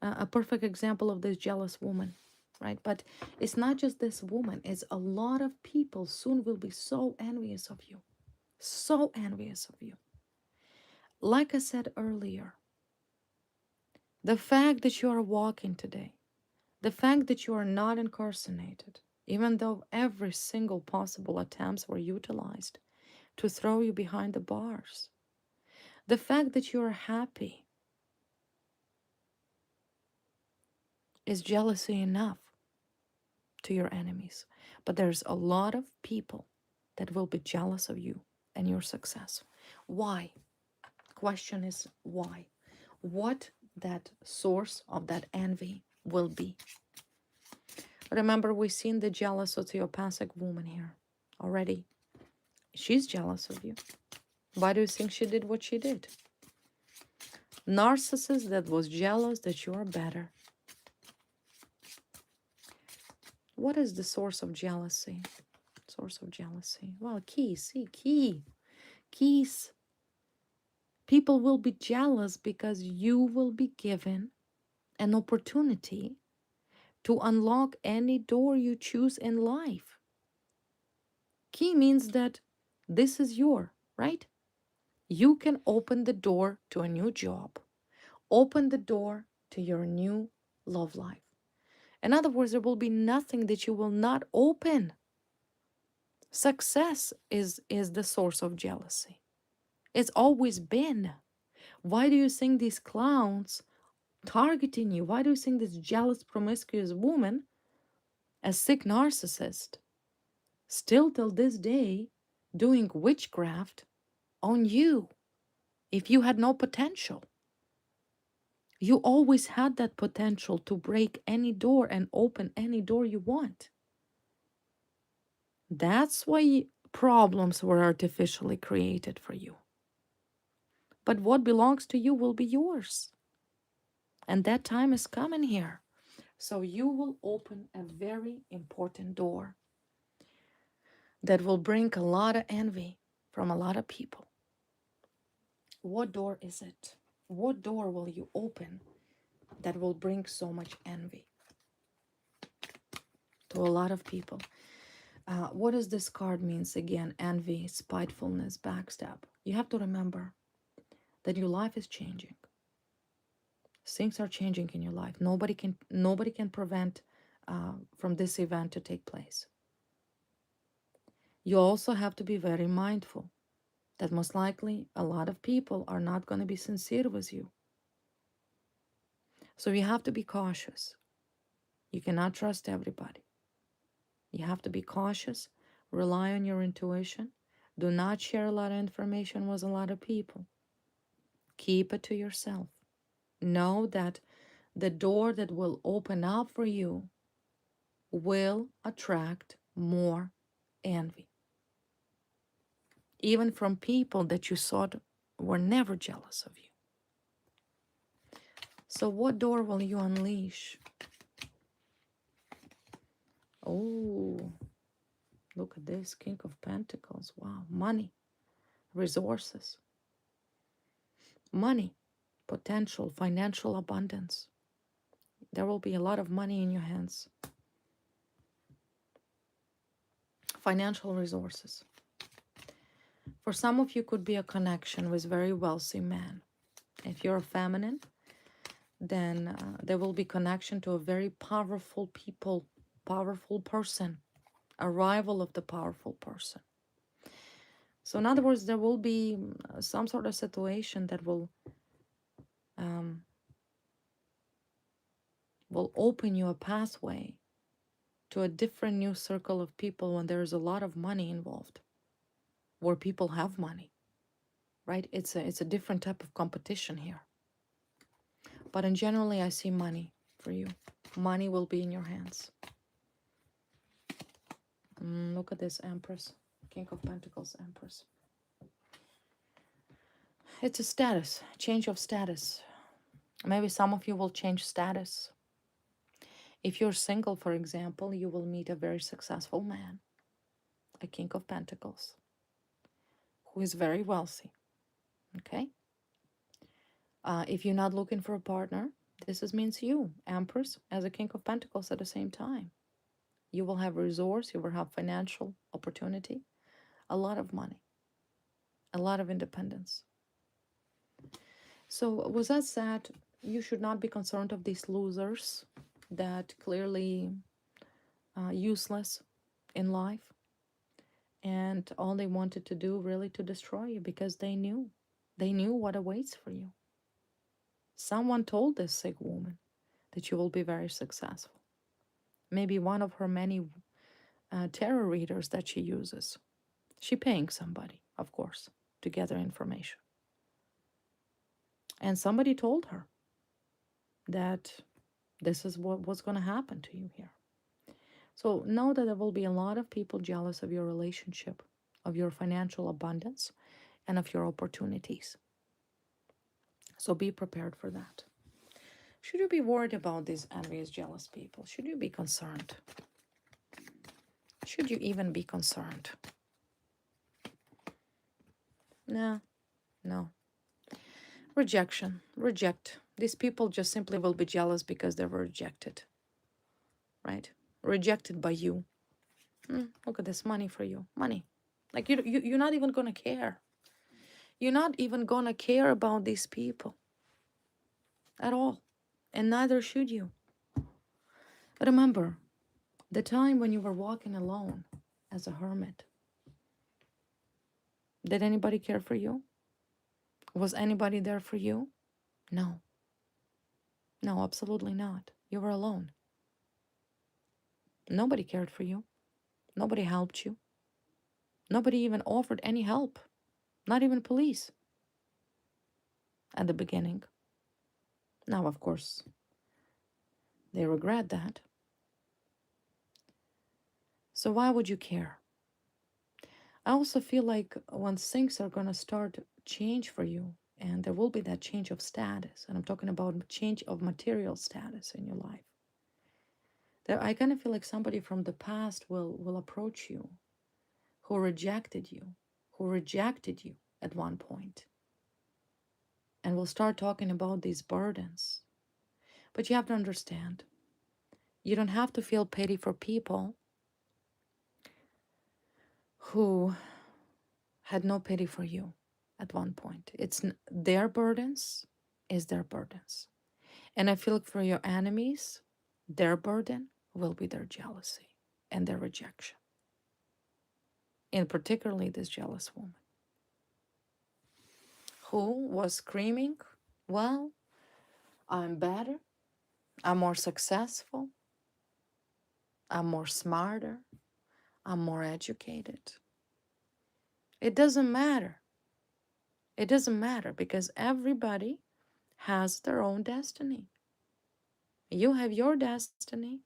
A: a perfect example of this jealous woman, right? But it's not just this woman. It's a lot of people soon will be so envious of you. So envious of you. Like I said earlier, the fact that you are walking today, the fact that you are not incarcerated, even though every single possible attempts were utilized to throw you behind the bars, the fact that you are happy is jealousy enough to your enemies. But there's a lot of people that will be jealous of you and your success. Why? Question is why? What that source of that envy will be. Remember, we've seen the jealous sociopathic woman here already. She's jealous of you. Why do you think she did what she did? Narcissist that was jealous that you are better. What is the source of jealousy? Source of jealousy. Well, keys. People will be jealous because you will be given an opportunity to unlock any door you choose in life. Key means that this is your, right? You can open the door to a new job, open the door to your new love life. In other words, there will be nothing that you will not open. Success is the source of jealousy. It's always been. Why do you think these clowns targeting you? Why do you think this jealous, promiscuous woman, a sick narcissist, still till this day doing witchcraft on you if you had no potential? You always had that potential to break any door and open any door you want. That's why problems were artificially created for you. But what belongs to you will be yours. And that time is coming here. So you will open a very important door that will bring a lot of envy from a lot of people. What door is it? What door will you open that will bring so much envy to a lot of people? What does this card means again? Envy, spitefulness, backstab. You have to remember that your life is changing. Things are changing in your life. Nobody can prevent from this event to take place. You also have to be very mindful that most likely a lot of people are not going to be sincere with you. So you have to be cautious. You cannot trust everybody. You have to be cautious, rely on your intuition. Do not share a lot of information with a lot of people. Keep it to yourself. Know that the door that will open up for you will attract more envy, even from people that you thought were never jealous of you. So what door will you unleash? Oh, look at this, King of Pentacles. Wow, money, resources, money, potential, financial abundance. There will be a lot of money in your hands. Financial resources. For some of you, could be a connection with very wealthy man. If you're a feminine, then there will be connection to a very powerful person, arrival of the powerful person. So in other words, there will be some sort of situation that will open you a pathway to a different new circle of people when there's a lot of money involved, where people have money, right? It's a different type of competition here. But in generally, I see money for you. Money will be in your hands. Look at this Empress, King of Pentacles, Empress. It's a status, change of status. Maybe some of you will change status. If you're single, for example, you will meet a very successful man, a King of Pentacles, who is very wealthy, okay? If you're not looking for a partner, means you, Empress, as a King of Pentacles at the same time. You will have resource, you will have financial opportunity, a lot of money, a lot of independence. So with that said, you should not be concerned of these losers that clearly useless in life, and all they wanted to do really to destroy you because they knew what awaits for you. Someone told this sick woman that you will be very successful. Maybe one of her many tarot readers that she uses. She paying somebody, of course, to gather information. And somebody told her that this is what's going to happen to you here. So know that there will be a lot of people jealous of your relationship, of your financial abundance, and of your opportunities. So be prepared for that. Should you be worried about these envious, jealous people? Should you be concerned? Should you even be concerned? No, no. Rejection. Reject. These people just simply will be jealous because they were rejected, right? Rejected by you. Look at this money for you. Money. Like you're not even going to care. You're not even going to care about these people at all. And neither should you. Remember, the time when you were walking alone as a hermit, did anybody care for you? Was anybody there for you? No. No, absolutely not. You were alone. Nobody cared for you. Nobody helped you. Nobody even offered any help. Not even police at the beginning. Now, of course, they regret that. So why would you care? I also feel like when things are going to start change for you, and there will be that change of status, and I'm talking about change of material status in your life, there I kind of feel like somebody from the past will approach you who rejected you at one point, and will start talking about these burdens. But you have to understand, you don't have to feel pity for people who had no pity for you at one point. It's their burdens is their burdens. And I feel like for your enemies, their burden will be their jealousy and their rejection. And particularly this jealous woman who was screaming, well, I'm better, I'm more successful, I'm more smarter, I'm more educated. It doesn't matter. It doesn't matter because everybody has their own destiny. You have your destiny,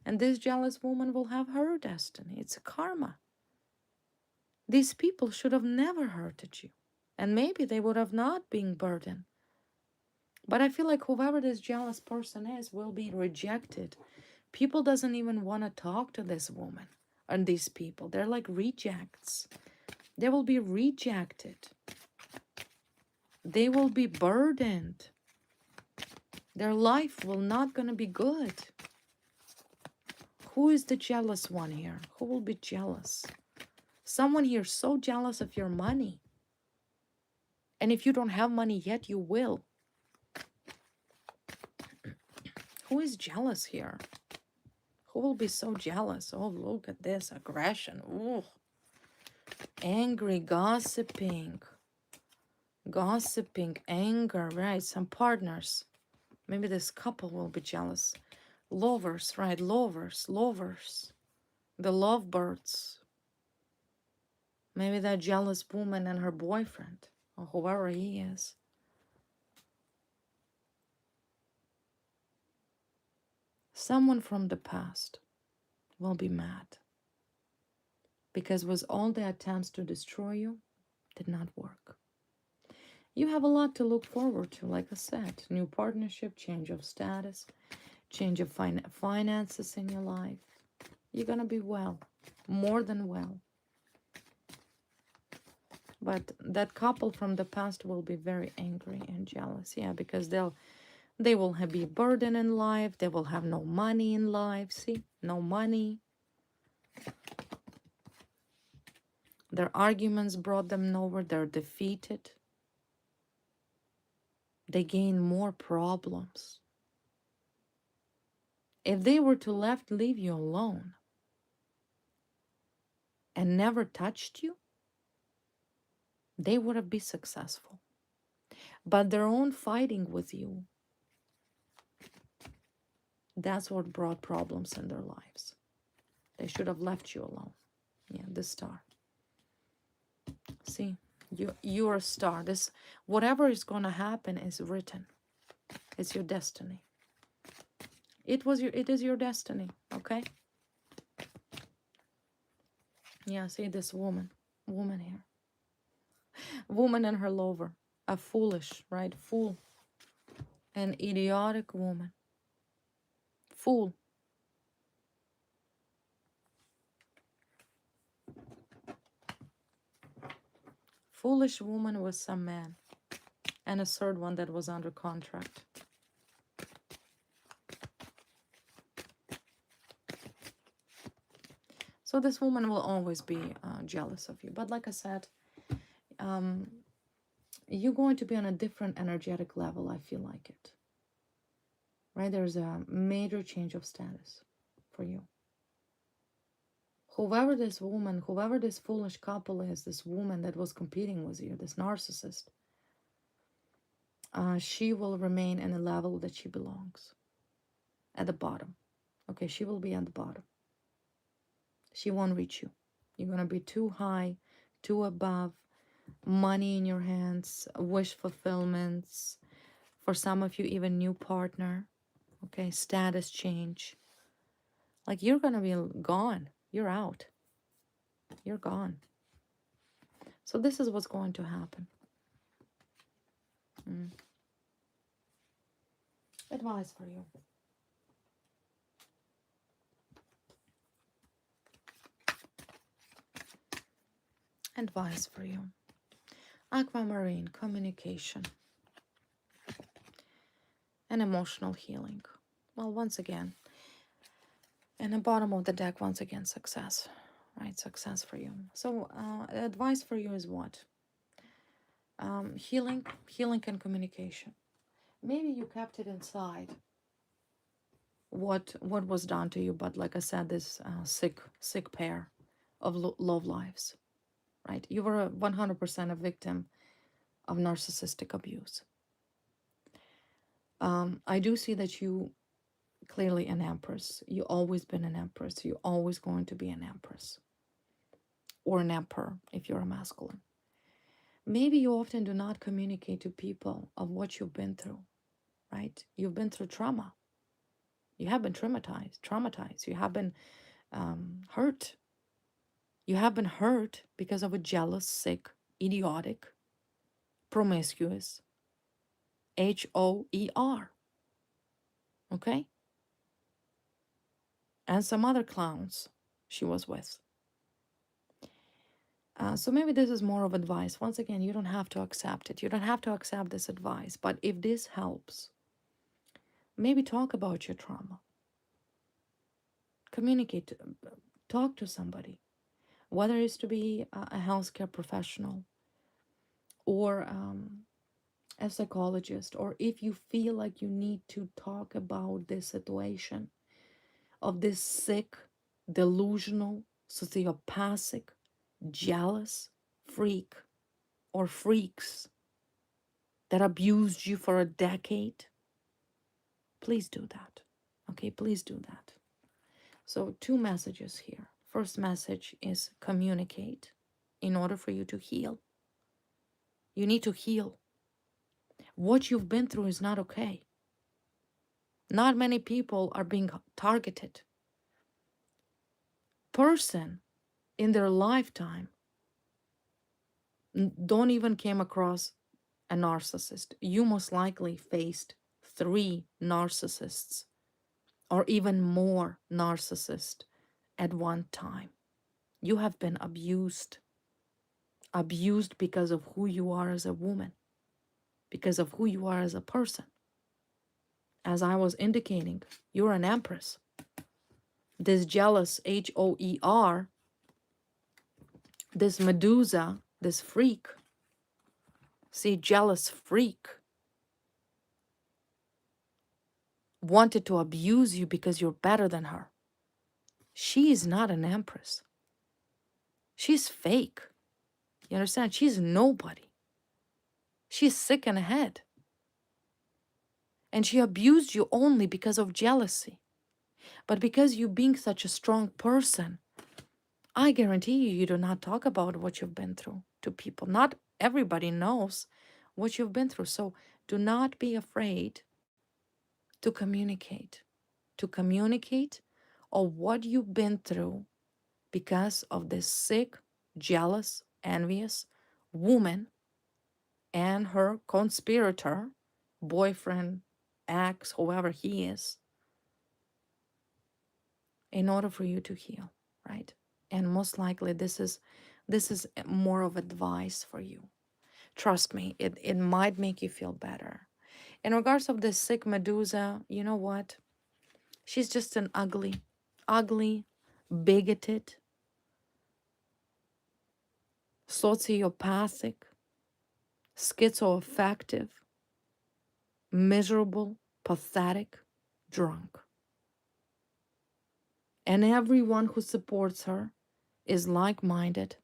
A: and this jealous woman will have her destiny. It's a karma. These people should have never hurted you, and maybe they would have not been burdened. But I feel like whoever this jealous person is will be rejected. People doesn't even want to talk to this woman and these people. They're like rejects. They will be rejected. They will be burdened. Their life will not gonna be good. Who is the jealous one here? Who will be jealous? Someone here so jealous of your money. And if you don't have money yet, you will. Who is jealous here? Who will be so jealous? Oh, look at this aggression. Ooh. Angry, gossiping. Gossiping, anger, right? Some partners. Maybe this couple will be jealous. Lovers, right? Lovers. The lovebirds. Maybe that jealous woman and her boyfriend, or whoever he is. Someone from the past will be mad because with all the attempts to destroy you, did not work. You have a lot to look forward to, like I said. New partnership, change of status, change of finances in your life. You're going to be well, more than well. But that couple from the past will be very angry and jealous, yeah, because they will be burdened in life. They will have no money in life. See, no money. Their arguments brought them nowhere. They're defeated. They gain more problems. If they were to leave you alone and never touched you, they would have been successful. But their own fighting with you, that's what brought problems in their lives. They should have left you alone. Yeah, the star. See, you're a star. This, whatever is going to happen is written. It's your destiny. It is your destiny, okay? Yeah, see this woman here. Woman and her lover. A foolish, right? Fool. An idiotic woman. Fool. Foolish woman with some man. And a third one that was under contract. So this woman will always be jealous of you. But like I said, you're going to be on a different energetic level. I feel like it. Right? There's a major change of status for you. Whoever this woman, whoever this foolish couple is, this woman that was competing with you, this narcissist, she will remain in a level that she belongs. At the bottom. Okay, she will be at the bottom. She won't reach you. You're going to be too high, too above, money in your hands, wish fulfillments. For some of you, even new partner. Okay, status change. Like you're going to be gone. You're out. You're gone. So this is what's going to happen. Advice for you. Advice for you. Aquamarine, communication, and emotional healing. Well, once again, and the bottom of the deck, once again, success, right? Success for you. So advice for you is what? Healing and communication. Maybe you kept it inside what was done to you, but like I said, this sick pair of love lives, right? You were 100% a victim of narcissistic abuse. I do see that you clearly an empress. You always been an empress. You're always going to be an empress or an emperor if you're a masculine. Maybe you often do not communicate to people of what you've been through, right? You've been through trauma. You have been traumatized. You have been hurt. You have been hurt because of a jealous, sick, idiotic, promiscuous, HOER, okay? And some other clowns she was with. So maybe this is more of advice. Once again, you don't have to accept it. You don't have to accept this advice. But if this helps, maybe talk about your trauma. Communicate, talk to somebody, whether it's to be a healthcare professional or a psychologist, or if you feel like you need to talk about this situation of this sick, delusional, sociopathic, jealous freak or freaks that abused you for a decade, please do that. Okay, please do that. So 2 messages here. First message is communicate in order for you to heal. You need to heal. What you've been through is not okay. Not many people are being targeted. Person in their lifetime don't even came across a narcissist. You most likely faced 3 narcissists or even more narcissists at one time. You have been abused. Abused because of who you are as a woman, because of who you are as a person. As I was indicating, you're an empress. This jealous HOER, this Medusa, this freak, see, jealous freak, wanted to abuse you because you're better than her. She is not an empress. She's fake. You understand? She's nobody. She's sick in the head. And she abused you only because of jealousy. But because you being such a strong person, I guarantee you, you do not talk about what you've been through to people. Not everybody knows what you've been through. So do not be afraid to communicate, of what you've been through because of this sick, jealous, envious woman and her conspirator, boyfriend, ex, whoever he is, in order for you to heal, right? And most likely this is more of advice for you. Trust me, it might make you feel better. In regards of this sick Medusa, you know what? She's just an ugly, bigoted, sociopathic, schizoaffective, miserable, pathetic, drunk. And everyone who supports her is like-minded,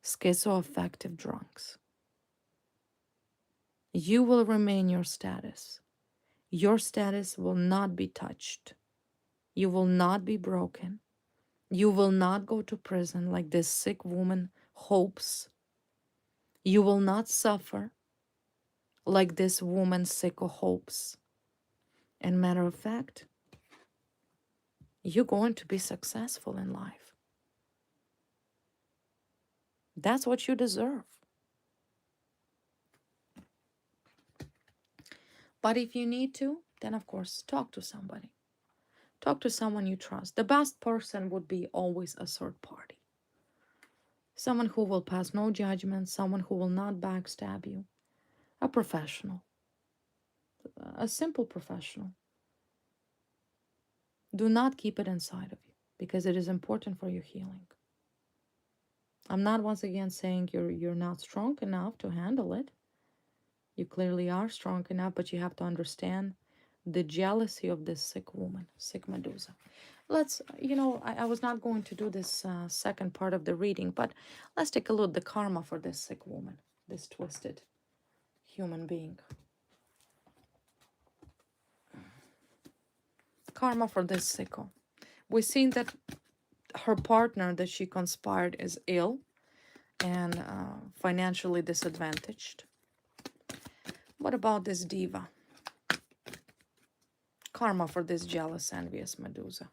A: schizoaffective drunks. You will remain your status. Your status will not be touched. You will not be broken. You will not go to prison like this sick woman hopes. You will not suffer like this woman sick hopes. And matter of fact, you're going to be successful in life. That's what you deserve. But if you need to, then of course, talk to somebody. Talk to someone you trust. The best person would be always a third party. Someone who will pass no judgment, someone who will not backstab you. A professional. A simple professional. Do not keep it inside of you because it is important for your healing. I'm not once again saying you're not strong enough to handle it. You clearly are strong enough, but you have to understand the jealousy of this sick woman, sick Medusa. Let's, I was not going to do this second part of the reading, but let's take a look at the karma for this sick woman, this twisted human being. Karma for this sicko. We've seen that her partner that she conspired is ill and financially disadvantaged. What about this diva? Karma for this jealous, envious Medusa.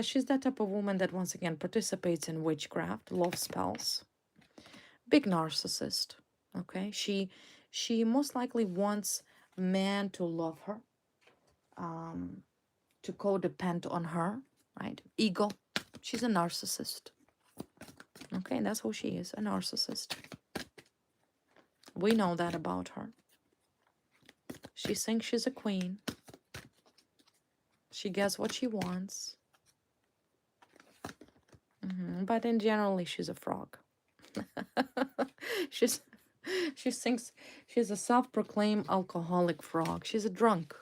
A: She's that type of woman that once again participates in witchcraft, love spells. Big narcissist. Okay, she most likely wants man to love her, to codepend on her, right? Ego. She's a narcissist. Okay, that's who she is, a narcissist. We know that about her. She thinks she's a queen. She gets what she wants. But in generally, she's a frog. She thinks she's a self-proclaimed alcoholic frog. She's a drunk.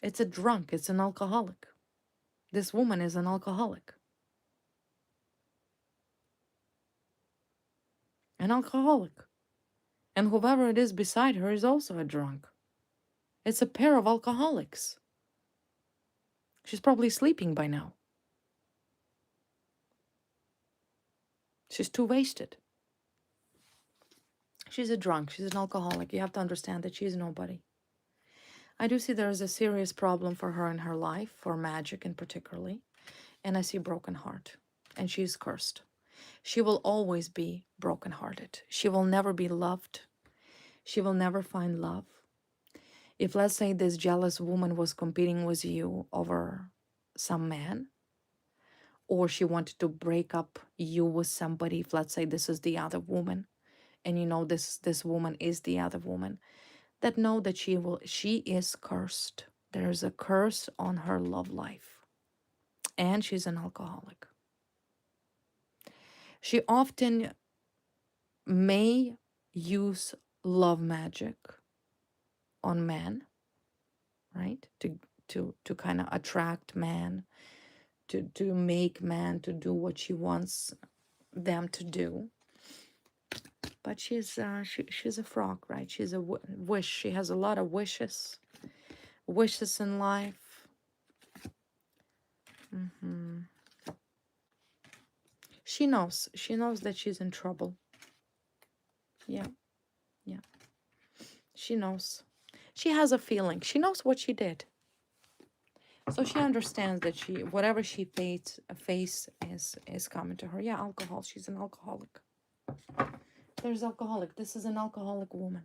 A: It's a drunk. It's an alcoholic. This woman is an alcoholic. An alcoholic. And whoever it is beside her is also a drunk. It's a pair of alcoholics. She's probably sleeping by now. She's too wasted. She's a drunk. She's an alcoholic. You have to understand that she's nobody. I do see there is a serious problem for her in her life, for magic in particularly. And I see a broken heart. And she's cursed. She will always be brokenhearted. She will never be loved. She will never find love. If, let's say, this jealous woman was competing with you over some man, or she wanted to break up you with somebody, if, let's say, this is the other woman, and you know this woman is the other woman, that know that she is cursed. There's a curse on her love life. And she's an alcoholic. She often may use love magic on men, right? To kind of attract man, to make man to do what she wants them to do. But she's a frog, right? She's a wish. She has a lot of wishes in life. She knows. She knows that she's in trouble. Yeah, yeah. She knows. She has a feeling. She knows what she did. So she understands that whatever she face is coming to her. Yeah, alcohol. She's an alcoholic. There's alcoholic. This is an alcoholic woman.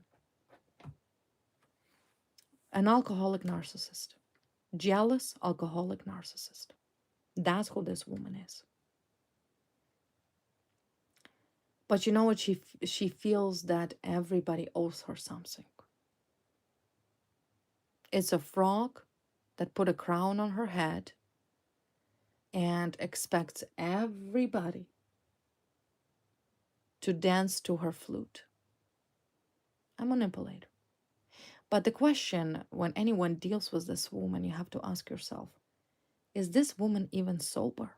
A: An alcoholic narcissist. Jealous alcoholic narcissist. That's who this woman is. But you know what? She feels that everybody owes her something. It's a frog that put a crown on her head and expects everybody to dance to her flute. A manipulator. But the question, when anyone deals with this woman, you have to ask yourself, is this woman even sober?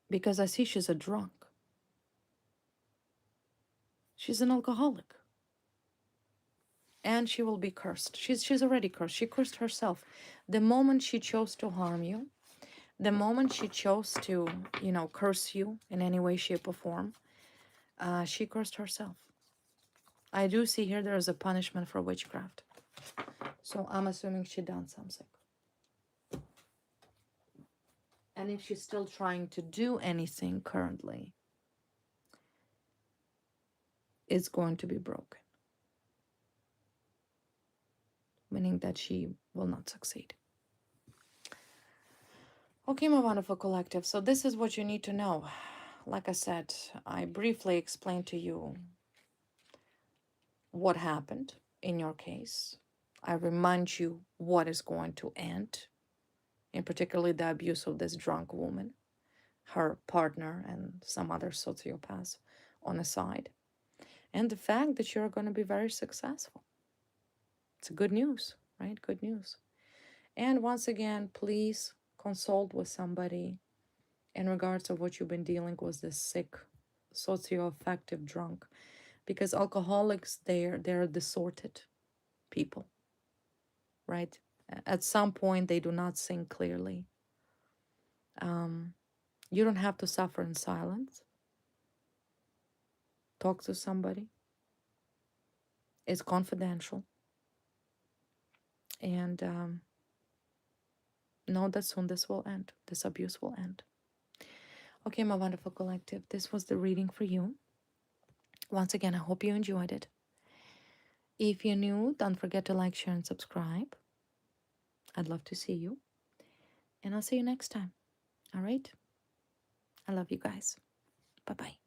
A: Because I see she's a drunk. She's an alcoholic. And she will be cursed. She's already cursed. She cursed herself. The moment she chose to harm you, the moment she chose to, curse you in any way, shape, or form, she cursed herself. I do see here there is a punishment for witchcraft. So I'm assuming she done something. And if she's still trying to do anything currently, it's going to be broken. Meaning that she will not succeed. Okay, my wonderful collective. So this is what you need to know. Like I said, I briefly explained to you what happened in your case. I remind you what is going to end, in particularly the abuse of this drunk woman, her partner, and some other sociopaths on the side. And the fact that you're going to be very successful. It's good news, right? Good news. And once again, please consult with somebody in regards of what you've been dealing with, this sick, socioaffective drunk. Because alcoholics, they're distorted people, right? At some point, they do not think clearly. You don't have to suffer in silence. Talk to somebody. It's confidential. And know that soon this will end. This abuse will end. Okay, my wonderful collective, this was the reading for you. Once again, I hope you enjoyed it. If you're new, don't forget to like, share, and subscribe. I'd love to see you. And I'll see you next time. All right? I love you guys. Bye-bye.